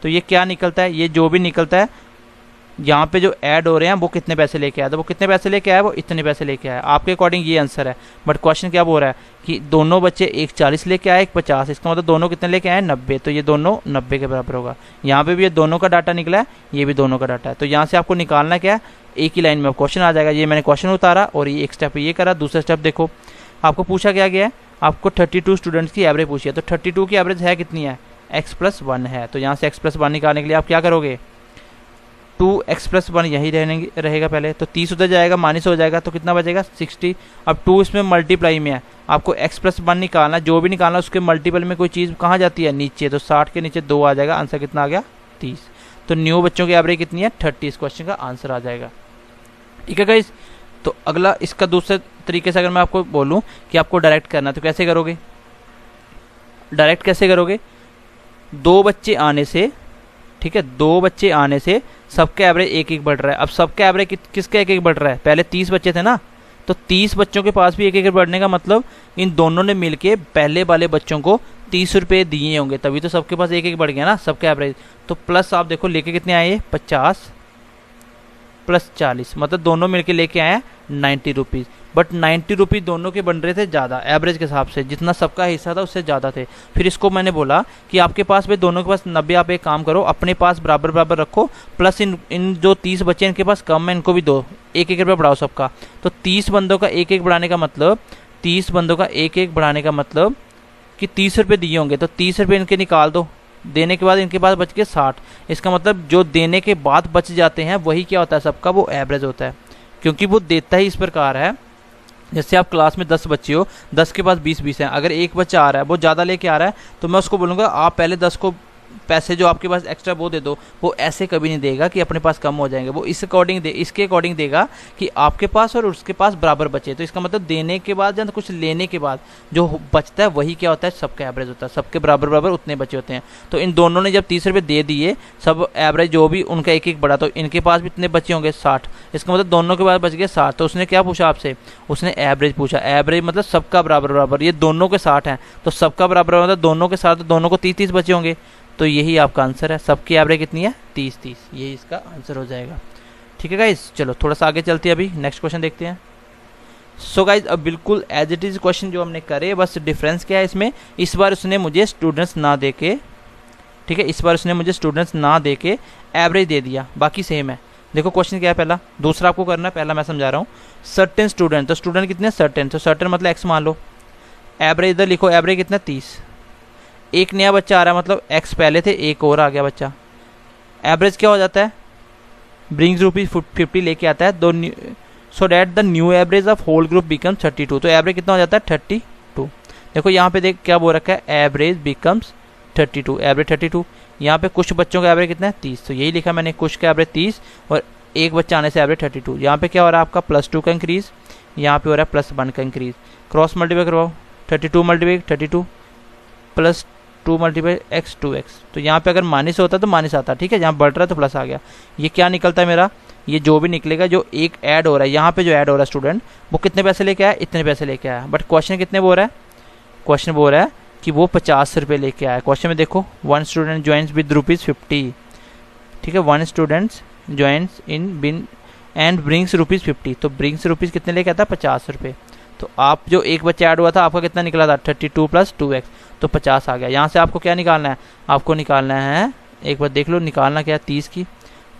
तो ये क्या निकलता है, ये जो भी निकलता है यहाँ पे जो ऐड हो रहे हैं वो कितने पैसे लेके आया, तो वो कितने पैसे लेके आया, वो इतने पैसे लेके आया। आपके अकॉर्डिंग ये आंसर है, बट क्वेश्चन क्या बोल रहा है कि दोनों बच्चे एक 40 लेके आए, एक 50, इसका मतलब दोनों कितने लेके आए 90, तो ये दोनों 90 के बराबर होगा। यहाँ पे भी ये दोनों का डाटा निकला है, ये भी दोनों का डाटा है। तो यहाँ से आपको निकालना क्या है, एक ही लाइन में क्वेश्चन आ जाएगा। ये मैंने क्वेश्चन उतारा और ये एक स्टेप ये करा। दूसरा स्टेप देखो, आपको पूछा क्या गया है, आपको 32 स्टूडेंट्स की एवरेज पूछी है, तो 32 की एवरेज है कितनी है, x+1 है। तो यहाँ से x+1 निकालने के लिए आप क्या करोगे, 2x+1 यही रहेगा पहले, तो 30 उधर जाएगा, माइनस हो जाएगा, तो कितना बचेगा 60। अब 2 इसमें मल्टीप्लाई में है, आपको x+1 निकालना, जो भी निकालना उसके मल्टीपल में कोई चीज़ कहाँ जाती है नीचे, तो 60 के नीचे 2 आ जाएगा, आंसर कितना आ गया 30। तो न्यू बच्चों की एवरेज कितनी है 30, इस क्वेश्चन का आंसर आ जाएगा। ठीक है गाइस, तो अगला इसका दूसरे तरीके से अगर मैं आपको बोलूँ कि आपको डायरेक्ट करना, तो कैसे करोगे, डायरेक्ट कैसे करोगे, 2 बच्चे आने से, ठीक है, 2 बच्चे आने से सबका एवरेज 1-1 बढ़ रहा है। अब सबका एवरेज किसका 1-1 बढ़ रहा है, पहले 30 बच्चे थे ना, तो 30 बच्चों के पास भी 1-1 बढ़ने का मतलब इन दोनों ने मिलके पहले वाले बच्चों को 30 रुपये दिए होंगे, तभी तो सबके पास 1-1 बढ़ गया ना सबका एवरेज। तो प्लस आप देखो लेके कितने आए, 50 + 40, मतलब दोनों मिलके लेके आए हैं 90 रुपीज़। बट 90 रुपये दोनों के बन रहे थे ज़्यादा एवरेज के हिसाब से, जितना सबका हिस्सा था उससे ज़्यादा थे। फिर इसको मैंने बोला कि आपके पास भाई दोनों के पास 90, आप एक काम करो अपने पास बराबर बराबर रखो, प्लस इन जो 30 बच्चे इनके पास कम है इनको भी दो, 1-1 रुपये बढ़ाओ सबका। तो 30 बंदों का 1-1 बढ़ाने का मतलब 30 बंदों का 1-1 बढ़ाने का मतलब कि 30 रुपये दिए होंगे, तो 30 रुपये इनके निकाल दो, देने के बाद इनके पास बच के 60। इसका मतलब जो देने के बाद बच जाते हैं वही क्या होता है सबका, वो एवरेज होता है। क्योंकि वो देता ही इस प्रकार है, जैसे आप क्लास में 10 बच्चे हो, 10 के पास 20-20 हैं, अगर एक बच्चा आ रहा है वो ज़्यादा लेके आ रहा है तो मैं उसको बोलूँगा आप पहले 10 को पैसे जो आपके पास एक्स्ट्रा वो दे दो। वो ऐसे कभी नहीं देगा कि अपने पास कम हो जाएंगे, वो इसके अकॉर्डिंग देगा कि आपके पास और उसके पास बराबर बचे। तो इसका मतलब देने के बाद या कुछ लेने के बाद जो बचता है वही क्या होता है, सबका एवरेज होता है, सबके बराबर बराबर उतने बचे होते हैं। तो इन दोनों ने जब 30 रुपये दे दिए, सब एवरेज जो भी उनका 1-1 बढ़ा, तो इनके पास भी इतने बचे होंगे 60। इसका मतलब दोनों के पास बच गए 60। तो उसने क्या पूछा आपसे, उसने एवरेज पूछा। एवरेज मतलब सबका बराबर बराबर, ये दोनों के 60 हैं तो सबका बराबर मतलब दोनों के 60, दोनों को 30-30 बचे होंगे। तो यही आपका आंसर है, सबकी एवरेज कितनी है 30-30, यही इसका आंसर हो जाएगा। ठीक है गाइस, चलो थोड़ा सा आगे चलते हैं, अभी नेक्स्ट क्वेश्चन देखते हैं। सो गाइस अब बिल्कुल एज इट इज क्वेश्चन जो हमने करे, बस डिफरेंस क्या है इसमें, इस बार उसने मुझे स्टूडेंट्स ना दे के, ठीक है, इस बार उसने मुझे स्टूडेंट्स ना दे के एवरेज दे दिया, बाकी सेम है। देखो क्वेश्चन क्या है, पहला दूसरा आपको करना है, पहला मैं समझा रहा हूँ। सर्टेन स्टूडेंट, तो स्टूडेंट कितने सर्टेन, तो सर्टेन मतलब एक्स मान लो, एवरेज इधर लिखो, एवरेज कितना 30। एक नया बच्चा आ रहा है मतलब एक्स पहले थे, एक और आ गया बच्चा, एवरेज क्या हो जाता है, ब्रिंग्स रुपीज 50 लेके आता है, दो so that the new average of whole group become 32। तो एवरेज कितना हो जाता है 32। देखो यहाँ पे देख क्या बोल रखा है, एवरेज बिकम्स 32, एवरेज 32। यहाँ पे कुछ बच्चों का एवरेज कितना है 30, तो यही लिखा मैंने, कुछ का एवरेज 30 और एक बच्चा आने से एवरेज 32। यहाँ पे क्या हो रहा है आपका +2 का इंक्रीज, यहाँ पे हो रहा है +1 का इंक्रीज। क्रॉस मल्टीप्लाई करवाओ, 32 मल्टीप्लाई 32 +2 मल्टीप्लाई x 2x। तो यहाँ पे अगर माइनस होता तो माइनस आता, ठीक है, यहाँ बढ़ रहा है तो प्लस आ गया। ये क्या निकलता है मेरा, ये जो भी निकलेगा, जो एक ऐड हो रहा है यहाँ पे, जो ऐड हो रहा है स्टूडेंट, वो कितने पैसे लेके आया, इतने पैसे लेके आया। बट क्वेश्चन कितने बोल रहा है, क्वेश्चन बोल रहा है कि वो 50 रुपये लेके आया। क्वेश्चन में देखो 1 स्टूडेंट ज्वाइंस विद ₹50, ठीक है, 1 students joins in been and brings ₹50। तो ब्रिंग्स रुपीज़ कितने लेके आता है 50 रुपये। तो आप जो एक बच्चा ऐड हुआ था आपका कितना निकला था 32 + 2x, तो 50 आ गया। यहाँ से आपको क्या निकालना है, आपको निकालना है, एक बार देख लो निकालना क्या है 30 की।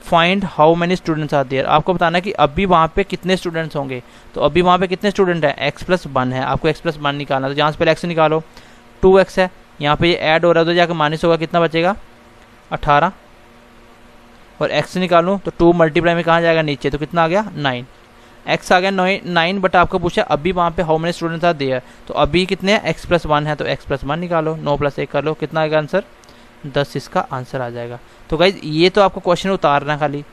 Find how many students are there, आपको बताना है कि अभी वहाँ पे कितने स्टूडेंट्स होंगे। तो अभी वहाँ पे कितने स्टूडेंट हैं, x + 1 है, आपको x + 1 निकालना। तो यहाँ से पहले x निकालो, 2x है, यहाँ पे ये ऐड हो रहा है तो जाकर माइनस होगा, कितना बचेगा 18, और x निकालूँ तो 2 मल्टीप्लाई में कहाँ जाएगा नीचे, तो कितना आ गया 9, x आ गया 9। बट आपको पूछा अभी वहाँ पे how many students are there, तो अभी कितने हैं, x + 1 है, तो x + 1 निकालो, 9 + 1 कर लो, कितना आएगा आंसर 10, इसका आंसर आ जाएगा। तो गाइज ये तो आपको क्वेश्चन उतारना है, खाली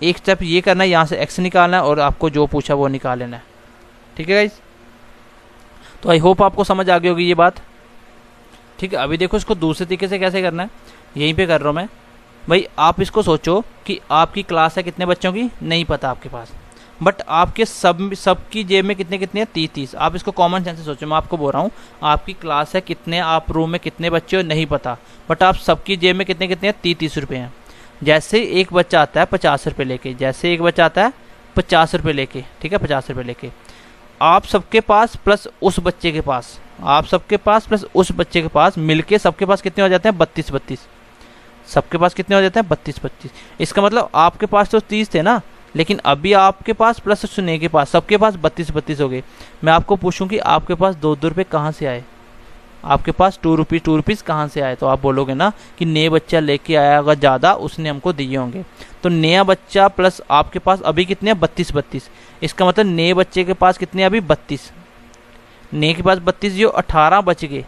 एक स्टेप ये करना है, यहाँ से x निकालना है और आपको जो पूछा वो निकाल लेना है। ठीक है गाइज, तो आई होप आपको समझ आ गई होगी ये बात। ठीक है, अभी देखो इसको दूसरे तरीके से कैसे करना है, यहीं पे कर रहा हूँ मैं। भाई आप इसको सोचो कि आपकी क्लास है कितने बच्चों की नहीं पता आपके पास, बट आपके सबकी जेब में कितने कितने हैं 30-30। आप इसको कॉमन सेंस से सोचो, मैं आपको बोल रहा हूँ आपकी क्लास है कितने, आप रूम में कितने बच्चे हो नहीं पता, बट आप सबकी जेब में कितने कितने हैं 30-30 रुपये हैं। जैसे एक बच्चा आता है 50 रुपये लेके, जैसे एक बच्चा आता है 50 रुपये लेके, ठीक है 50 रुपये लेके, आप सबके पास प्लस उस बच्चे के पास, आप सबके पास प्लस उस बच्चे के पास मिलके सबके पास कितने हो जाते हैं 32-32। सबके पास कितने हो जाते हैं 32-32। इसका मतलब आपके पास तो 30 थे ना, लेकिन अभी आपके पास प्लस सुने के पास सबके पास 32-32 हो गए। मैं आपको पूछूं कि आपके पास 2-2 रुपये कहाँ से आए, आपके पास 2 रुपीज़ कहाँ से आए, तो आप बोलोगे ना कि नया बच्चा लेके आया होगा ज़्यादा, उसने हमको दिए होंगे। तो नया बच्चा प्लस आपके पास अभी कितने हैं 32-32। इसका मतलब नए बच्चे के पास कितने अभी 32, नए के पास 32, जो 18 बच गए,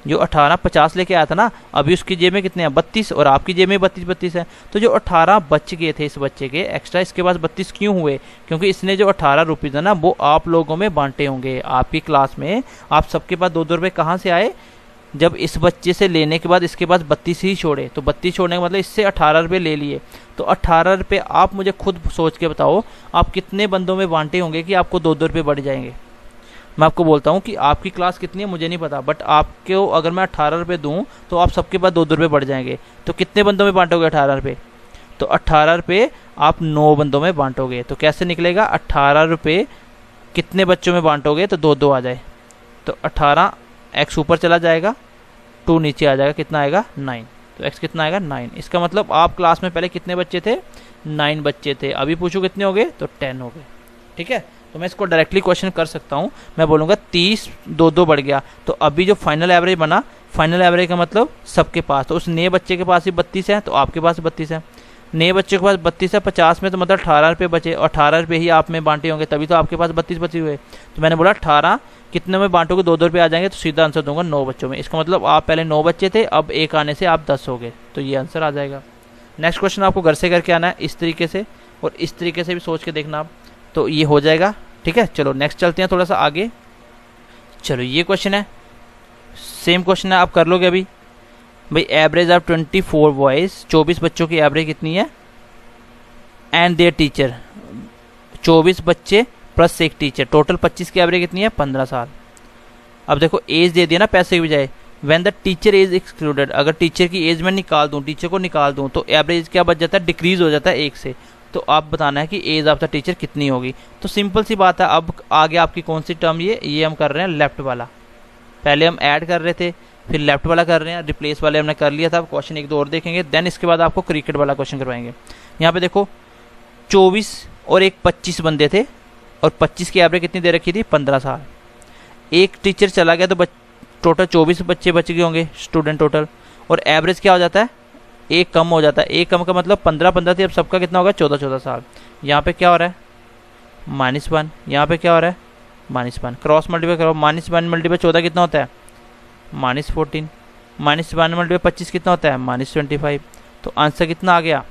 जो 18 50 लेके आया था ना, अभी उसकी जेब में कितने हैं 32 और आपकी जेब में 32 है। तो जो 18 बच गए थे इस बच्चे के एक्स्ट्रा, इसके पास 32 क्यों हुए, क्योंकि इसने जो 18 रुपीज़ है ना वो आप लोगों में बांटे होंगे। आपकी क्लास में आप सबके पास 2-2 रुपये कहाँ से आए, जब इस बच्चे से लेने के बाद इसके पास 32 ही छोड़े, तो 32 छोड़ने का मतलब इससे 18 रुपये ले लिए। तो 18 रुपये आप मुझे खुद सोच के बताओ आप कितने बंदों में बांटे होंगे कि आपको 2-2 रुपये बढ़ जाएंगे। मैं आपको बोलता हूँ कि आपकी क्लास कितनी है मुझे नहीं पता, बट आपको अगर मैं 18 रुपये दूँ तो आप सबके पास 2-2 रुपये बढ़ जाएंगे। तो कितने बंदों में बांटोगे 18 रुपये, तो 18 रुपये आप 9 बंदों में बांटोगे। तो कैसे निकलेगा 18 रुपये कितने बच्चों में बांटोगे तो 2 2 आ जाए, तो 18 x ऊपर चला जाएगा, 2 नीचे आ जाएगा, कितना आएगा 9। तो x कितना आएगा 9। इसका मतलब आप क्लास में पहले कितने बच्चे थे, 9 बच्चे थे। अभी पूछो कितने हो गए, तो 10 हो गए। ठीक है, तो मैं इसको डायरेक्टली क्वेश्चन कर सकता हूँ। मैं बोलूँगा 30 2 2 बढ़ गया, तो अभी जो फाइनल एवरेज बना, फाइनल एवरेज का मतलब सबके पास, तो उस नए बच्चे के पास ही 32 है, तो आपके पास 32 है। नए बच्चे के पास 32 है 50 में, तो मतलब 18 रुपये बचे, और 18 रुपये ही आप में बांटे होंगे, तभी तो आपके पास 32 बचे हुए। तो मैंने बोला 18 कितने में बांटोगे, 2 2 रुपये आ जाएंगे, तो सीधा आंसर दूंगा 9 बच्चों में। इसका मतलब आप पहले 9 बच्चे थे, अब एक आने से आप 10 हो गए, तो ये आंसर आ जाएगा। नेक्स्ट क्वेश्चन आपको घर से करके आना है इस तरीके से, और इस तरीके से भी सोच के देखना आप, तो ये हो जाएगा। ठीक है, चलो नेक्स्ट चलते हैं थोड़ा सा आगे। चलो ये क्वेश्चन है, सेम क्वेश्चन है, आप कर लोगे अभी। भाई एवरेज ऑफ 24 बॉयज, 24 बच्चों की एवरेज कितनी है, एंड देयर टीचर, 24 बच्चे प्लस एक टीचर, टोटल 25 की एवरेज कितनी है, 15 साल। अब देखो एज दे दिया ना पैसे की बजाय, when the teacher age excluded, अगर टीचर की एज में निकाल दूं, टीचर को निकाल दूं, तो एवरेज क्या बच जाता है, डिक्रीज हो जाता है 1 से। तो आप बताना है कि एज ऑफ द टीचर कितनी होगी। तो सिंपल सी बात है, अब आगे आपकी कौन सी टर्म, ये हम कर रहे हैं लेफ्ट वाला। पहले हम ऐड कर रहे थे, फिर लेफ्ट वाला कर रहे हैं, रिप्लेस वाले हमने कर लिया था। क्वेश्चन 1 2 और देखेंगे, देन इसके बाद आपको क्रिकेट वाला क्वेश्चन करवाएंगे। यहाँ पे देखो 24 और एक 25 बंदे थे, और 25 की एवरेज कितनी दे रखी थी, 15 साल। एक टीचर चला गया, तो टोटल 24 बच्चे बच गए होंगे स्टूडेंट टोटल, और एवरेज क्या हो जाता है, एक कम हो जाता है। एक कम का मतलब 15 15 थी, अब सबका कितना होगा, 14 14 साल। यहाँ पे क्या हो रहा है, -1, यहाँ पे क्या हो रहा है, -1, क्रॉस मल्टीप्लाई करो, -1 मल्टीप्लाई 14 कितना होता है, -14, -1 मल्टीप्लाई 25 कितना होता है, -25। तो आंसर कितना आ गया,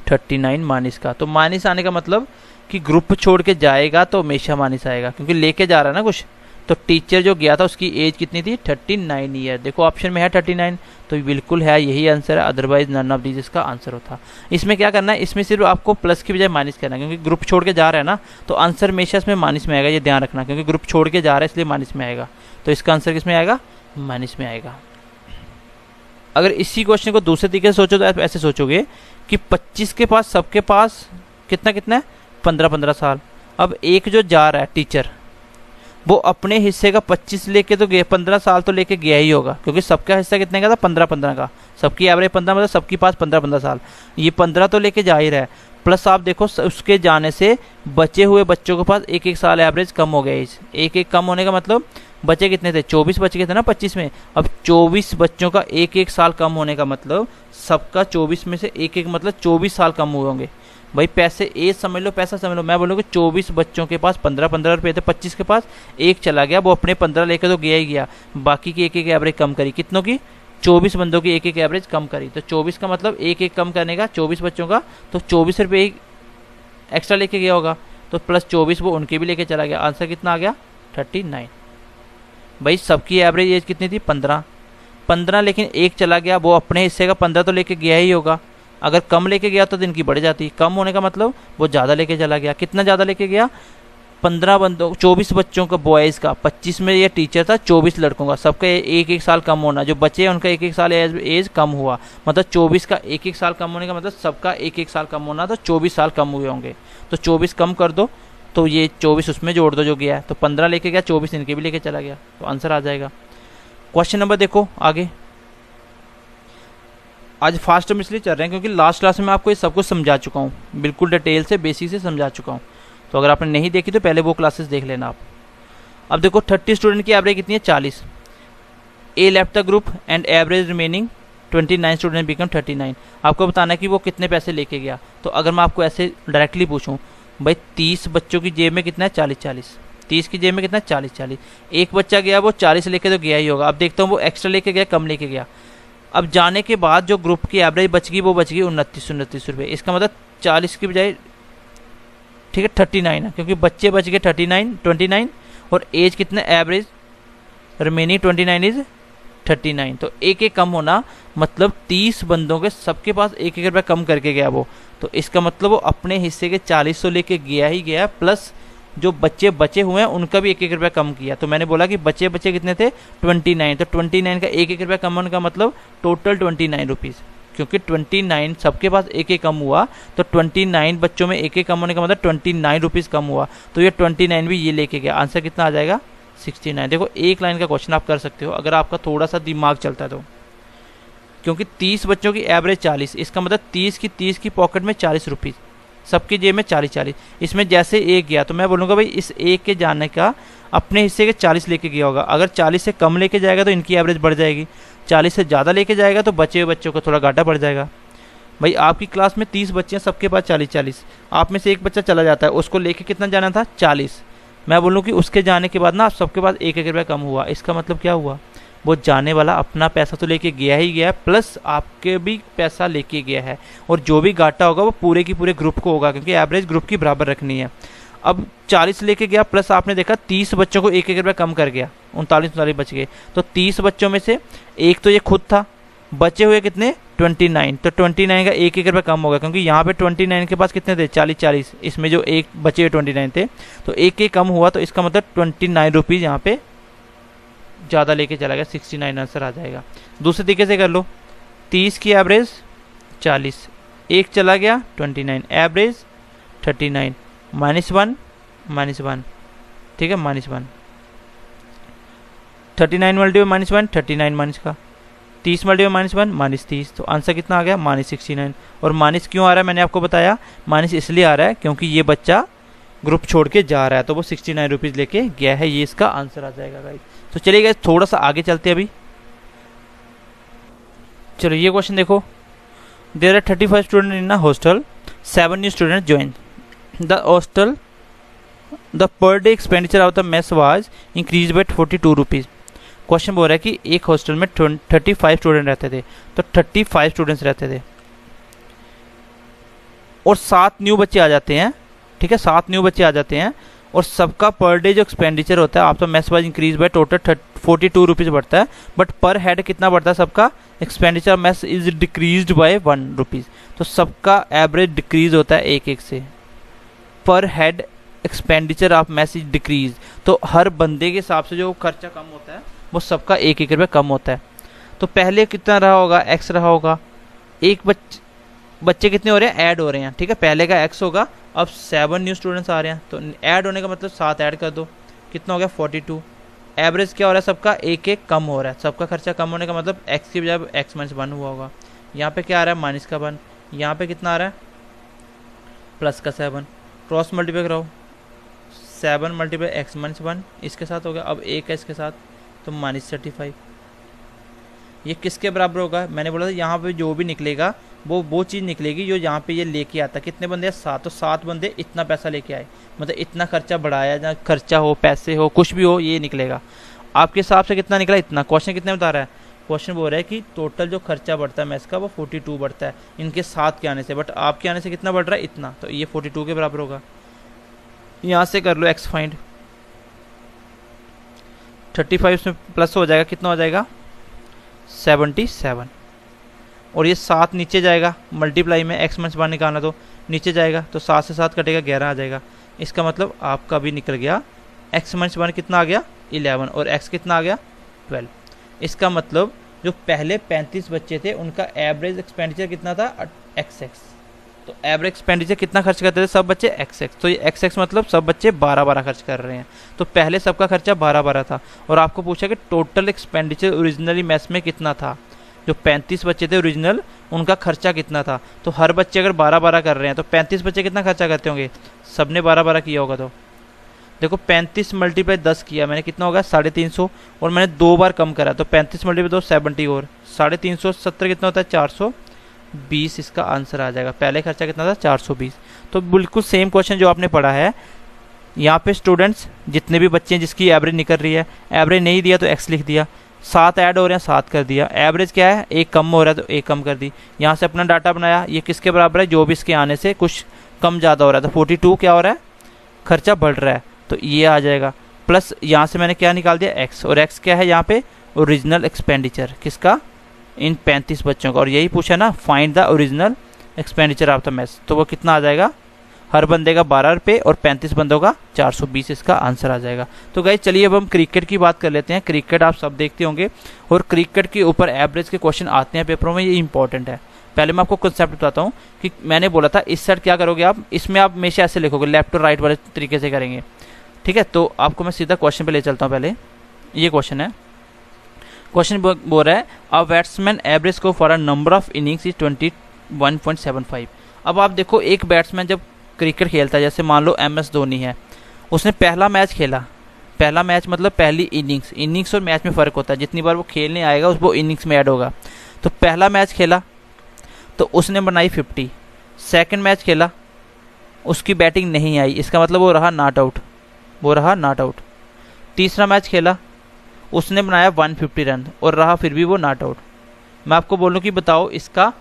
39 माइनस का। तो माइनस आने का मतलब कि ग्रुप छोड़ के जाएगा तो हमेशा माइनस आएगा, क्योंकि लेके जा रहा है ना कुछ। तो टीचर जो गया था उसकी एज कितनी थी, 39 ईयर। देखो ऑप्शन में है 39, तो बिल्कुल है, यही आंसर है, अदरवाइज नन ऑफ दीज इसका आंसर होता। इसमें क्या करना है, इसमें सिर्फ आपको प्लस की बजाय माइनस करना है, क्योंकि ग्रुप छोड़ के जा रहा है ना, तो आंसर हमेशा इसमें माइनस में आएगा, ये ध्यान रखना, क्योंकि ग्रुप छोड़ के जा रहा है इसलिए माइनस में आएगा। तो इसका आंसर किस में आएगा, माइनस में आएगा। अगर इसी क्वेश्चन को दूसरे तरीके से सोचो तो आप ऐसे सोचोगे कि 25 के पास, सबके पास कितना कितना है, 15 15 साल। अब एक जो जा रहा है टीचर, वो अपने हिस्से का 25 लेके तो गया, 15 साल तो लेके गया ही होगा, क्योंकि सबका हिस्सा कितने का था, 15 15 का। सबकी एवरेज 15, मतलब सबके पास 15 15 साल, ये 15 तो लेके जा ही रहा है। प्लस आप देखो उसके जाने से बचे हुए बच्चों के पास 1 1 साल एवरेज कम हो गया। एज 1 1 कम होने का मतलब बचे कितने थे, 24 बच गए थे ना 25 में। अब 24 बच्चों का 1 1 साल कम होने का मतलब सबका 24 में से 1 1 मतलब 24 साल कम हुए होंगे। भाई पैसे एज समझ लो, पैसा समझ लो। मैं बोलूँगा 24 बच्चों के पास 15 15 रुपये थे, 25 के पास एक चला गया, वो अपने 15 लेकर तो गया ही गया, बाकी की 1 1 एवरेज कम करी। कितनों की, 24 बंदों की 1 1 एवरेज कम करी। तो 24 का मतलब 1 1 कम करने का 24 बच्चों का, तो 24 रुपये एक्स्ट्रा लेके गया होगा, तो प्लस 24 वो उनके भी लेके चला गया। आंसर कितना आ गया, 39। भाई सबकी एवरेज एज कितनी थी, 15 15, लेकिन एक चला गया, वो अपने हिस्से का 15 तो लेके गया ही होगा। अगर कम लेके गया तो इनकी बढ़ जाती, कम होने का मतलब वो ज़्यादा लेके चला गया। कितना ज़्यादा लेके गया, 15 बंदों 24 बच्चों का बॉयज़ का, 25 में ये टीचर था, 24 लड़कों का, सबका 1 1 साल कम होना, जो बचे उनका 1 1 साल एज कम हुआ, मतलब 24 का 1 1 साल कम होने का मतलब सबका 1 1 साल कम होना, तो 24 साल कम हुए होंगे। तो 24 कम कर दो, तो ये 24 उसमें जोड़ दो जो गया है, तो 15 लेके गया, 24 इनके भी लेके चला गया, तो आंसर आ जाएगा। क्वेश्चन नंबर देखो आगे। आज फास्ट में इसलिए चल रहे हैं क्योंकि लास्ट क्लास में आपको ये सब कुछ समझा चुका हूँ, बिल्कुल डिटेल से बेसिक से समझा चुका हूँ। तो अगर आपने नहीं देखी तो पहले वो क्लासेस देख लेना आप। अब देखो 30 स्टूडेंट की एवरेज कितनी है, 40। A left the group and average remaining 29 student become 39। आपको बताना है कि वो कितने पैसे लेके गया। तो अगर मैं आपको ऐसे डायरेक्टली पूछूं, भाई 30 बच्चों की जेब में कितना है, 40 40। 30 की जेब में कितना है, 40 40। एक बच्चा गया, वो 40 लेके तो गया ही होगा। अब देखता हूँ वो एक्स्ट्रा लेके गया, कम लेके गया। अब जाने के बाद जो ग्रुप की एवरेज बच गई, वो बच गई 29 रुपये। इसका मतलब 40 की बजाय ठीक है 39 है, क्योंकि बच्चे बच गए 29, और एज कितना एवरेज रिमेनिंग 29 इज 39। तो 1 1 कम होना मतलब 30 बंदों के सबके पास 1 1 रुपये कम करके गया वो। तो इसका मतलब वो अपने हिस्से के 40 तो लेके गया ही गया, प्लस जो बच्चे बचे हुए हैं उनका भी 1 1 रुपये कम किया। तो मैंने बोला कि बच्चे कितने थे, 29। तो 29 का 1 1 रुपये कम होने का मतलब टोटल 29 रुपीज़। क्योंकि 29 सबके पास एक एक कम हुआ, तो 29 बच्चों में एक एक कम होने का मतलब 29 रुपीज़ कम हुआ, तो ये 29 भी ये लेके गया। आंसर कितना आ जाएगा? 69। देखो एक लाइन का क्वेश्चन आप कर सकते हो अगर आपका थोड़ा सा दिमाग चलता है तो, क्योंकि 30 बच्चों की एवरेज 40, इसका मतलब 30 की पॉकेट में 40 रुपीज़, सबकी जेब में 40, इसमें जैसे एक गया तो मैं बोलूँगा भाई इस एक के जाने का अपने हिस्से के 40 लेके गया होगा। अगर 40 से कम लेके जाएगा तो इनकी एवरेज बढ़ जाएगी, 40 से ज़्यादा लेके जाएगा तो बचे हुए बच्चों को थोड़ा घाटा बढ़ जाएगा। भाई आपकी क्लास में 30 बच्चे हैं, सबके पास 40, आप में से एक बच्चा चला जाता है, उसको लेके कितना जाना था? 40। मैं बोलूँ कि उसके जाने के बाद ना आप सबके पास एक रुपया कम हुआ, इसका मतलब क्या हुआ? वो जाने वाला अपना पैसा तो लेके गया ही गया है, प्लस आपके भी पैसा लेके गया है, और जो भी घाटा होगा वो पूरे की पूरे ग्रुप को होगा, क्योंकि एवरेज ग्रुप की बराबर रखनी है। अब 40 लेके गया, प्लस आपने देखा 30 बच्चों को एक रुपया कम कर गया, 39 बच गए, तो 30 बच्चों में से एक तो ये खुद था, बचे हुए कितने? 29, तो 29 का एक रुपया कम होगा, क्योंकि यहाँ पे 29 के पास कितने थे? 40, इसमें जो एक बचे हुए 29 थे, तो एक कम हुआ, तो इसका मतलब 29 रुपीज़ यहाँ पे ज़्यादा लेके चला गया, 69 आंसर आ जाएगा। दूसरे तरीके से कर लो, 30 की एवरेज 40, एक चला गया 29, एवरेज 39, -1, ठीक है, -1, 39 मल्टीप्लाई -1, 39 माइनस का 30 मल्टीप्लाई -1, -30, तो आंसर कितना आ गया? -69। और माइनस क्यों आ रहा है मैंने आपको बताया, माइनस इसलिए आ रहा है क्योंकि ये बच्चा ग्रुप छोड़ के जा रहा है, तो वो 69 रुपीज़ लेके गया है, ये इसका आंसर आ जाएगा गाइस। तो चलिए गाइस थोड़ा सा आगे चलते हैं अभी। चलो ये क्वेश्चन देखो, there are 35 student in a hostel, 7 new student join the hostel, the per day expenditure of the mess was increase by 42 rupees. Question बोल रहा है कि एक हॉस्टल में 35 स्टूडेंट रहते थे, तो 35 स्टूडेंट्स रहते थे और 7 न्यू बच्चे आ जाते हैं, ठीक है, 7 न्यू बच्चे आ जाते हैं, और सबका पर डे जो एक्सपेंडिचर होता है आपका mess wise increase by total 42 rupees बढ़ता है, बट पर हेड कितना बढ़ता है? सबका expenditure mess is decreased bye 1 rupees, तो सबका एवरेज डिक्रीज होता है एक से। पर head expenditure of mess is decrease, तो हर बंदे के हिसाब से जो खर्चा कम होता है वो सबका एक रुपये कम होता है। तो पहले कितना रहा होगा? एक्स रहा होगा, एक बच्चे कितने हो रहे हैं? ऐड हो रहे हैं, ठीक है, पहले का एक्स होगा, अब 7 न्यू स्टूडेंट्स आ रहे हैं, तो ऐड होने का मतलब 7 ऐड कर दो, कितना हो गया? 42। एवरेज क्या हो रहा है? सबका एक कम हो रहा है, सबका खर्चा कम होने का मतलब एक्स की बजाय एक्स -1 हुआ होगा। यहाँ पे क्या आ रहा है? माइनस का 1, यहाँ पे कितना आ रहा है? प्लस का 7, क्रॉस मल्टीप्लाई कराओ, 7 मल्टीप्लाई एक्स -1 इसके साथ हो गया, अब एक है इसके साथ, तो -35। ये किसके बराबर होगा? मैंने बोला था यहाँ पे जो भी निकलेगा वो चीज़ निकलेगी जो यहाँ पे ये लेके आता। कितने बंदे हैं? 7, तो 7 बंदे इतना पैसा लेके आए, मतलब इतना खर्चा बढ़ाया, जहाँ खर्चा हो, पैसे हो, कुछ भी हो, ये निकलेगा। आपके हिसाब से कितना निकला? इतना। क्वेश्चन कितने बता रहा है? क्वेश्चन बोल रहा है कि टोटल जो खर्चा बढ़ता है मैथ्स का वो 42 बढ़ता है इनके 7 के आने से, बट आपके आने से कितना बढ़ रहा है? इतना, तो ये 42 के बराबर होगा। यहाँ से कर लो एक्स फाइंड, 35 में प्लस हो जाएगा, कितना हो जाएगा? 77, और ये 7 नीचे जाएगा, मल्टीप्लाई में एक्स -1 निकालना तो नीचे जाएगा, तो 7 से 7 कटेगा, 11 आ जाएगा। इसका मतलब आपका भी निकल गया एक्स -1 कितना आ गया? 11, और एक्स कितना आ गया? 12। इसका मतलब जो पहले 35 बच्चे थे उनका एवरेज एक्सपेंडिचर कितना था? XX। तो एवरेज एक्सपेंडिचर कितना खर्च करते थे सब बच्चे? XX। तो ये XX मतलब सब बच्चे 12 खर्च कर रहे हैं, तो पहले सबका खर्चा 12 था, और आपको पूछा कि टोटल एक्सपेंडिचर ओरिजिनली मैथ्स में कितना था। जो 35 बच्चे थे ओरिजिनल उनका खर्चा कितना था, तो हर बच्चे अगर 12 कर रहे हैं तो 35 बच्चे कितना खर्चा करते होंगे? सबने 12 किया होगा, तो देखो 35 मल्टीप्लाई 10 किया मैंने, कितना होगा? 350, और मैंने 2 बार कम करा, तो 35 मल्टीप्लाई 2 70, और 350 कितना होता है? 420 इसका आंसर आ जाएगा। पहले खर्चा कितना था? 420। तो बिल्कुल सेम क्वेश्चन जो आपने पढ़ा है, यहाँ पे स्टूडेंट्स जितने भी बच्चे हैं जिसकी एवरेज निकल रही है, एवरेज नहीं दिया तो एक्स लिख दिया, 7 ऐड हो रहे हैं 7 कर दिया, एवरेज क्या है? एक कम हो रहा है तो एक कम कर दी। यहाँ से अपना डाटा बनाया, ये किसके बराबर है? जो भी इसके आने से कुछ कम ज़्यादा हो रहा है, तो 42 क्या हो रहा है? खर्चा बढ़ रहा है, तो ये आ जाएगा। प्लस यहाँ से मैंने क्या निकाल दिया? एक्स, और एक्स क्या है यहाँ पे? ओरिजिनल एक्सपेंडिचर किसका? इन 35 बच्चों का, और यही पूछा ना, find the original expenditure of the mess, तो वो कितना आ जाएगा? हर बंदे का 12 रुपये और 35 बंदों का 420 इसका आंसर आ जाएगा। तो गाइस चलिए अब हम क्रिकेट की बात कर लेते हैं। क्रिकेट आप सब देखते होंगे, और क्रिकेट के ऊपर एवरेज के क्वेश्चन आते हैं पेपरों में, ये इंपॉर्टेंट है। पहले मैं आपको कंसेप्ट बताता हूँ कि मैंने बोला था इस साइड क्या करोगे आप, इसमें आप हमेशा ऐसे लिखोगे, लेफ्ट टू राइट वाले तरीके से करेंगे, ठीक है। तो आपको मैं सीधा क्वेश्चन पे ले चलता हूँ। पहले ये क्वेश्चन है, क्वेश्चन बोल रहा है a batsman average score for a number of innings is 21.75। अब आप देखो एक बैट्समैन जब क्रिकेट खेलता है, जैसे मान लो MS धोनी है, उसने पहला मैच खेला, पहला मैच मतलब पहली इनिंग्स और मैच में फ़र्क होता है, जितनी बार वो खेलने आएगा वो इनिंग्स में ऐड होगा। तो पहला मैच खेला तो उसने बनाई 50, सेकंड मैच खेला उसकी बैटिंग नहीं आई, इसका मतलब वो रहा नॉट आउट, तीसरा मैच खेला उसने बनाया 150 रन और रहा फिर भी वो नॉट आउट। मैं आपको बोलूँ कि बताओ इसका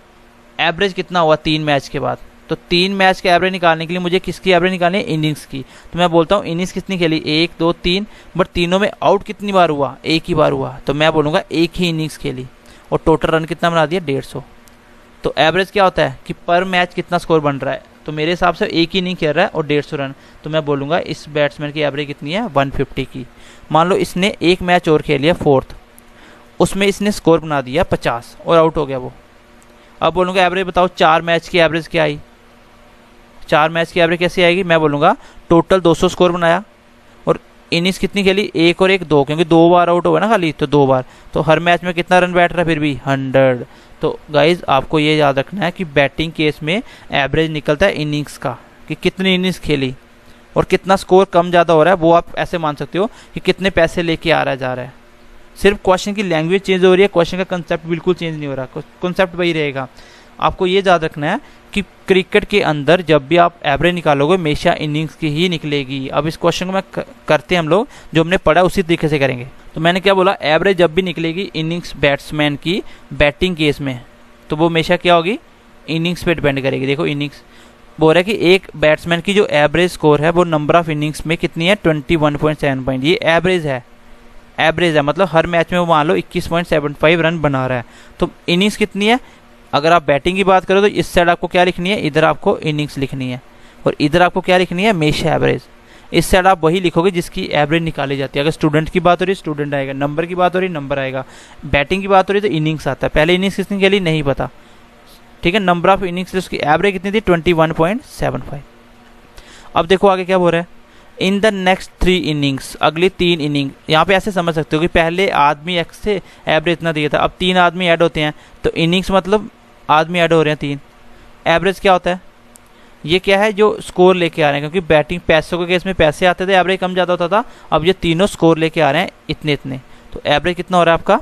एवरेज कितना हुआ 3 मैच के बाद। तो 3 मैच के एवरेज निकालने के लिए मुझे किसकी एवरेज निकालनी है, इनिंग्स की। तो मैं बोलता हूँ इनिंग्स कितनी खेली, 1 2 3, बट तीनों में आउट कितनी बार हुआ, एक ही बार हुआ। तो मैं बोलूँगा एक ही इनिंग्स खेली और टोटल रन कितना बना दिया, 150। तो एवरेज क्या होता है कि पर मैच कितना स्कोर बन रहा है, तो मेरे हिसाब से एक ही इनिंग खेल रहा है और 150 रन, तो मैं बोलूँगा इस बैट्समैन की एवरेज कितनी है, 150 की। मान लो इसने एक मैच और खेल लिया 4th, उसमें इसने स्कोर बना दिया 50 और आउट हो गया वो। अब बोलूँगा एवरेज बताओ 4 मैच की एवरेज क्या आई, 4 मैच की एवरेज कैसे आएगी, मैं बोलूँगा टोटल 200 स्कोर बनाया और इनिंग्स कितनी खेली, 1 और 1 2, क्योंकि 2 बार आउट हुआ ना खाली, तो 2 बार, तो हर मैच में कितना रन बैठ रहा है, फिर भी 100। तो गाइज आपको ये याद रखना है कि बैटिंग केस में एवरेज निकलता है इनिंग्स का, कि कितनी इनिंग्स खेली और कितना स्कोर कम ज़्यादा हो रहा है, वो आप ऐसे मान सकते हो कि कितने पैसे लेके आ रहा है जा रहा है। सिर्फ क्वेश्चन की लैंग्वेज चेंज हो रही है, क्वेश्चन का कंसेप्ट बिल्कुल चेंज नहीं हो रहा, कंसेप्ट वही रहेगा। आपको ये याद रखना है कि क्रिकेट के अंदर जब भी आप एवरेज निकालोगे हमेशा इनिंग्स की ही निकलेगी। अब इस क्वेश्चन को मैं करते हैं हम लोग, जो हमने पढ़ा उसी तरीके से करेंगे। तो मैंने क्या बोला, एवरेज जब भी निकलेगी इनिंग्स बैट्समैन की बैटिंग केस में, तो वो हमेशा क्या होगी, इनिंग्स पे डिपेंड करेगी। देखो इनिंग्स बोल रहा है कि एक बैट्समैन की जो एवरेज स्कोर है वो नंबर ऑफ इनिंग्स में कितनी है, 21.7 पॉइंट। ये एवरेज है, मतलब हर मैच में वो मान लो 21.75 रन बना रहा है। तो इनिंग्स कितनी है, अगर आप बैटिंग की बात करो तो इस साइड आपको क्या लिखनी है, इधर आपको इनिंग्स लिखनी है और इधर आपको क्या लिखनी है, हमेशा एवरेज। इस साइड आप वही लिखोगे जिसकी एवरेज निकाली जाती है। अगर स्टूडेंट की बात हो रही है स्टूडेंट आएगा, नंबर की बात हो रही है नंबर आएगा, बैटिंग की बात हो रही है तो इनिंग्स आता है। पहले इनिंग्स कितनी खेली नहीं पता, ठीक है। नंबर ऑफ इनिंग्स उसकी एवरेज कितनी थी, 21.75। अब देखो आगे क्या बोल रहा है, इन द नेक्स्ट 3 इनिंग्स, अगली 3 इनिंग। यहाँ पे ऐसे समझ सकते हो कि पहले आदमी एक्स से एवरेज इतना दिया था, अब 3 आदमी ऐड होते हैं तो इनिंग्स मतलब आदमी ऐड हो रहे हैं 3। एवरेज क्या होता है, ये क्या है, जो स्कोर लेके आ रहे हैं, क्योंकि बैटिंग पैसों के केस में पैसे आते थे एवरेज कम ज़्यादा होता था, अब ये तीनों स्कोर लेके आ रहे हैं इतने। तो एवरेज कितना हो रहा है आपका,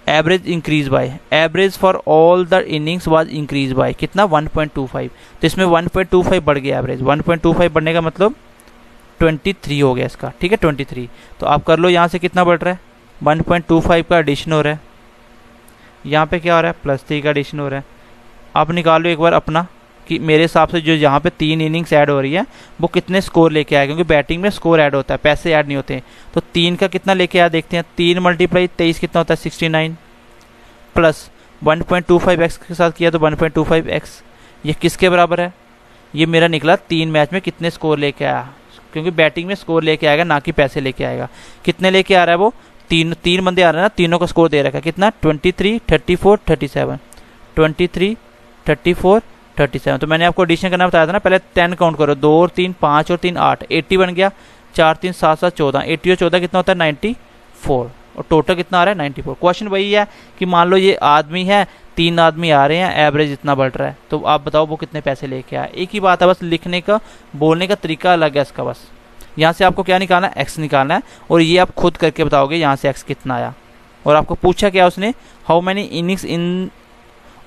average increase by, average for all the innings was increase bye कितना, 1.25। तो इसमें 1.25 बढ़ गया एवरेज, 1.25 बढ़ने का मतलब 23 हो गया इसका, ठीक है 23। तो आप कर लो यहाँ से कितना बढ़ रहा है, 1.25 का एडिशन हो रहा है, यहाँ पे क्या हो रहा है, +3 का एडिशन हो रहा है। आप निकाल लो एक बार अपना कि मेरे हिसाब से जो यहाँ पे 3 इनिंग्स ऐड हो रही है वो कितने स्कोर लेके आए, क्योंकि बैटिंग में स्कोर ऐड होता है, पैसे ऐड नहीं होते। तो 3 का कितना लेके आया देखते हैं, 3 × 23 कितना होता है, 69 प्लस 1.25x के साथ किया तो 1.25x, ये किसके बराबर है, ये मेरा निकला 3 मैच में कितने स्कोर लेके आया, क्योंकि बैटिंग में स्कोर लेके आएगा ना कि पैसे लेके आएगा। कितने लेके आ रहा है वो, 3 बंदे आ रहे हैं ना, तीनों का स्कोर दे रखा है कितना, 23 34 37, 23 34 37। तो मैंने आपको एडिशन करना बताया था ना, पहले 10 काउंट करो, 2 और 3 5 और 3 8, 80 बन गया, 4 3 7 7 14, 80 और 14 कितना होता है, 94, और टोटल कितना आ रहा है, 94। क्वेश्चन वही है कि मान लो ये आदमी है, 3 आदमी आ रहे हैं, एवरेज इतना बढ़ रहा है, तो आप बताओ वो कितने पैसे लेके आए। एक ही बात है, बस लिखने का बोलने का तरीका अलग है इसका। बस यहाँ से आपको क्या निकालना है, एक्स निकालना है, और ये आप खुद करके बताओगे यहाँ से एक्स कितना आया। और आपको पूछा क्या उसने, how many innings in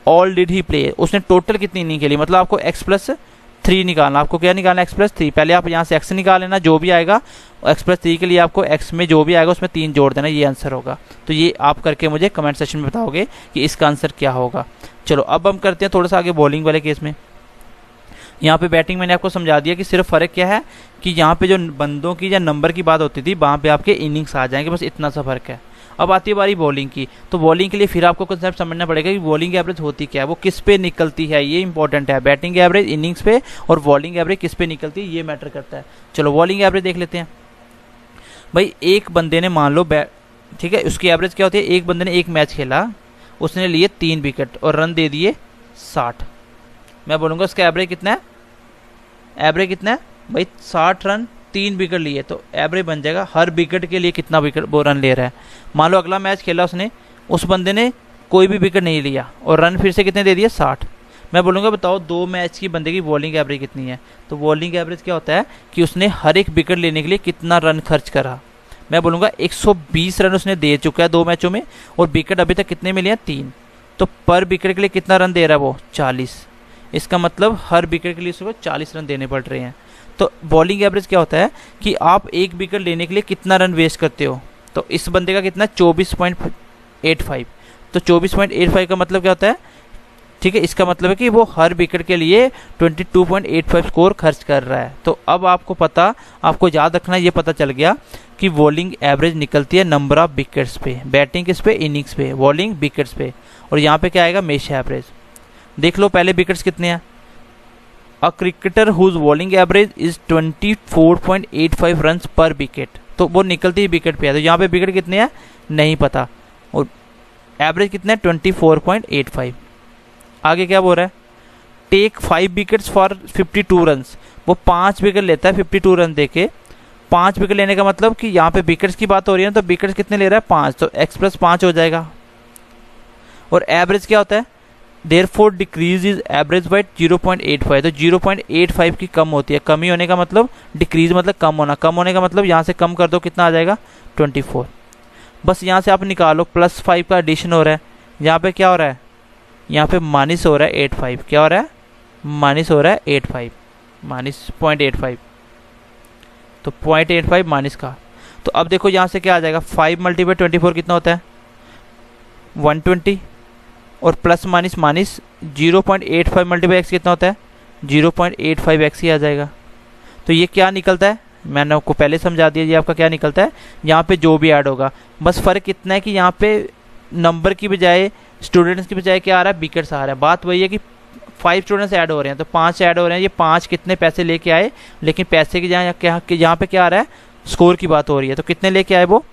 all did he play, उसने टोटल कितनी इनिंग खेली, मतलब आपको x+3 निकालना। आपको क्या निकालना है, x+3। पहले आप यहाँ से x निकाल लेना, जो भी आएगा x+3 के लिए आपको x में जो भी आएगा उसमें 3 जोड़ देना, ये आंसर होगा। तो ये आप करके मुझे कमेंट सेक्शन में बताओगे कि इसका आंसर क्या होगा। चलो अब हम करते हैं थोड़ा सा आगे बॉलिंग वाले केस में। यहाँ पे बैटिंग मैंने आपको समझा दिया कि सिर्फ फ़र्क क्या है कि यहाँ पे जो बंदों की या नंबर की बात होती थी वहाँ पे आपके इनिंग्स आ जाएंगे, बस इतना सा फ़र्क है। अब आती है बारी बॉलिंग की, तो बॉलिंग के लिए फिर आपको कंसेप्ट समझना पड़ेगा कि बॉलिंग एवरेज होती क्या है, वो किस पे निकलती है, ये इंपॉर्टेंट है। बैटिंग एवरेज इनिंग्स पे और बॉलिंग एवरेज किस पे निकलती है, ये मैटर करता है। चलो बॉलिंग एवरेज देख लेते हैं। भाई एक बंदे ने मान लो ठीक है, उसकी एवरेज क्या होती है, एक बंदे ने एक मैच खेला, उसने लिए 3 विकेट और रन दे दिए 60। मैं बोलूँगा उसका एवरेज कितना है, एवरेज कितना है भाई 60 रन 3 विकेट लिए, तो एवरेज बन जाएगा हर विकेट के लिए कितना विकेट वो रन ले रहा है। मान लो अगला मैच खेला उसने, उस बंदे ने कोई भी विकेट नहीं लिया और रन फिर से कितने दे दिए 60। मैं बोलूँगा बताओ 2 मैच की बंदे की बॉलिंग एवरेज कितनी है। तो बॉलिंग एवरेज क्या होता है कि उसने हर एक विकेट लेने के लिए कितना रन खर्च करा। मैं बोलूँगा 120 रन उसने दे चुका है 2 मैचों में, और विकेट अभी तक कितने मिले हैं 3। तो पर विकेट के लिए कितना रन दे रहा है वो 40। इसका मतलब हर विकेट के लिए उसको 40 रन देने पड़ रहे हैं। तो बॉलिंग एवरेज क्या होता है कि आप एक विकेट लेने के लिए कितना रन वेस्ट करते हो। तो इस बंदे का कितना 24.85। तो 24.85 का मतलब क्या होता है, ठीक है, इसका मतलब है कि वो हर विकेट के लिए 22.85 स्कोर खर्च कर रहा है। तो अब आपको याद रखना, ये पता चल गया कि बॉलिंग एवरेज निकलती है नंबर ऑफ विकेट्स पे, बैटिंग किस पे, इनिंग्स पे, बॉलिंग विकेट्स पे, और यहाँ पे क्या आएगा मैच एवरेज। देख लो पहले विकेट्स कितने हैं। A cricketer whose bowling average is 24.85 run per wicket, तो वो निकलती ही विकेट पे है। तो यहाँ पे विकेट कितने हैं नहीं पता, और एवरेज कितने हैं 24.85। आगे क्या बोल रहा है, टेक 5 विकेट्स फॉर 52 रन। वो 5 विकेट लेता है 52 रन देके। 5 विकेट लेने का मतलब कि यहाँ पे विकेट्स की बात हो रही है, तो विकेट्स कितने ले रहा है 5, तो x + 5 हो जाएगा। और एवरेज क्या होता है, therefore decrease is average by 0.85। तो 0.85 की कम होती है। कमी होने का मतलब, डिक्रीज मतलब कम होना, कम होने का मतलब यहाँ से कम कर दो कितना आ जाएगा 24। बस यहाँ से आप निकालो, +5 का एडिशन हो रहा है। यहाँ पे क्या हो रहा है, यहाँ पे माइनस हो रहा है 85। क्या हो रहा है, माइनस हो रहा है 85, माइनस 0.85। तो 0.85 माइनस का, तो अब देखो यहाँ से क्या आ जाएगा, 5 × 24 कितना होता है 120, और प्लस माइनस माइनस 0.85 × x कितना होता है 0.85x ही आ जाएगा। तो ये क्या निकलता है, मैंने आपको पहले समझा दिया, ये आपका क्या निकलता है, यहाँ पे जो भी ऐड होगा। बस फ़र्क इतना है कि यहाँ पे नंबर की बजाय, स्टूडेंट्स की बजाय क्या आ रहा है, विकेट्स आ रहा है। बात वही है कि 5 स्टूडेंट्स ऐड हो रहे हैं, तो 5 ऐड हो रहे हैं। ये 5 कितने पैसे लेके आए, लेकिन पैसे की जहाँ यहाँ पे क्या आ रहा है, स्कोर की बात हो रही है। तो कितने लेके आए वो,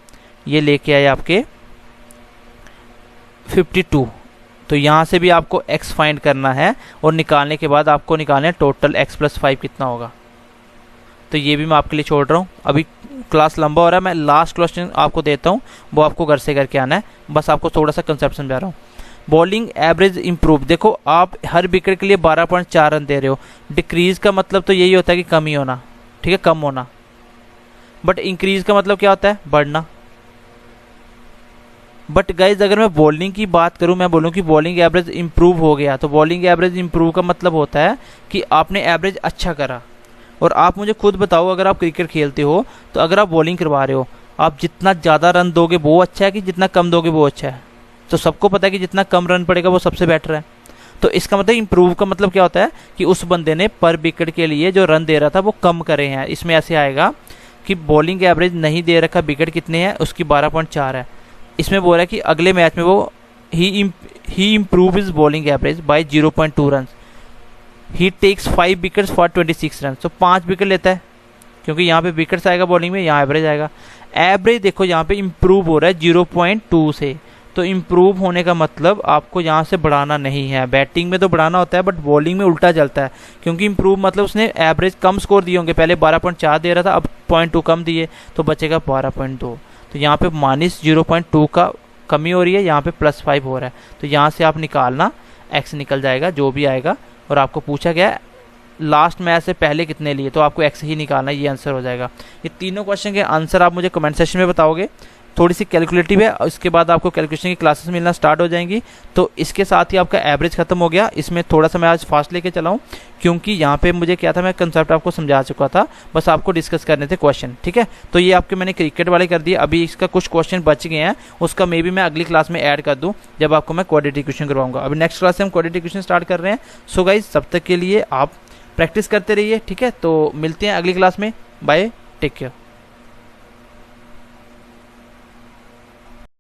ये लेके आए आपके 52। तो यहाँ से भी आपको x फाइंड करना है, और निकालने के बाद आपको निकालना है टोटल x + 5 कितना होगा। तो ये भी मैं आपके लिए छोड़ रहा हूँ, अभी क्लास लंबा हो रहा है। मैं लास्ट क्वेश्चन आपको देता हूँ, वो आपको घर से करके आना है। बस आपको थोड़ा सा कंसेप्ट समझा रहा हूँ। बॉलिंग एवरेज इंप्रूव, देखो आप हर विकेट के लिए 12.4 रन दे रहे हो। डिक्रीज का मतलब तो यही होता है कि कमी होना, ठीक है, कम होना। बट इंक्रीज का मतलब क्या होता है, बढ़ना। बट गाइज अगर मैं बॉलिंग की बात करूं, मैं बोलूं कि बॉलिंग एवरेज इंप्रूव हो गया, तो बॉलिंग एवरेज इंप्रूव का मतलब होता है कि आपने एवरेज अच्छा करा। और आप मुझे खुद बताओ, अगर आप क्रिकेट खेलते हो, तो अगर आप बॉलिंग करवा रहे हो, आप जितना ज़्यादा रन दोगे वो अच्छा है कि जितना कम दोगे वो अच्छा है। तो सबको पता है कि जितना कम रन पड़ेगा वो सबसे बेटर है। तो इसका मतलब इंप्रूव का मतलब क्या होता है कि उस बंदे ने पर विकेट के लिए जो रन दे रहा था वो कम करे हैं। इसमें ऐसे आएगा कि बॉलिंग एवरेज नहीं दे रखा, विकेट कितने हैं उसकी 12.4 है। इसमें बोल रहा है कि अगले मैच में वो he improve his bowling average by 0.2 run. He takes 5 wickets for 26 run. तो 5 विकेट लेता है, क्योंकि यहाँ पे विकेट्स आएगा बॉलिंग में, यहाँ एवरेज आएगा। एवरेज देखो यहाँ पे इम्प्रूव हो रहा है 0.2 से। तो इम्प्रूव होने का मतलब आपको यहाँ से बढ़ाना नहीं है। बैटिंग में तो बढ़ाना होता है, बट बॉलिंग में उल्टा चलता है, क्योंकि इम्प्रूव मतलब उसने एवरेज कम स्कोर दिए होंगे। पहले 12.4 दे रहा था, अब 0.2 कम दिए, तो बचेगा 12.2। तो यहाँ पे -0.2 का कमी हो रही है, यहाँ पे +5 हो रहा है। तो यहाँ से आप निकालना, x निकल जाएगा जो भी आएगा। और आपको पूछा गया लास्ट मैच से पहले कितने लिए, तो आपको x ही निकालना है, ये आंसर हो जाएगा। ये तीनों क्वेश्चन के आंसर आप मुझे कमेंट सेक्शन में बताओगे। थोड़ी सी कैलकुलेटिव है, उसके बाद आपको कैलकुलेशन की क्लासेस मिलना स्टार्ट हो जाएंगी। तो इसके साथ ही आपका एवरेज खत्म हो गया। इसमें थोड़ा सा मैं आज फास्ट लेके चला हूँ, क्योंकि यहाँ पे मुझे क्या था, मैं कंसेप्ट आपको समझा चुका था, बस आपको डिस्कस करने थे क्वेश्चन, ठीक है। तो ये आपके मैंने क्रिकेट वाले कर दिए। अभी इसका कुछ क्वेश्चन बच गए हैं, उसका मे बी मैं अगली क्लास में ऐड कर दूँ, जब आपको मैं क्वाड्रेटिक इक्वेशन करवाऊंगा। अभी नेक्स्ट क्लास से हम क्वाड्रेटिक इक्वेशन स्टार्ट कर रहे हैं। सो गाइस, तब तक के लिए आप प्रैक्टिस करते रहिए, ठीक है। तो मिलते हैं अगली क्लास में। Bye, take care.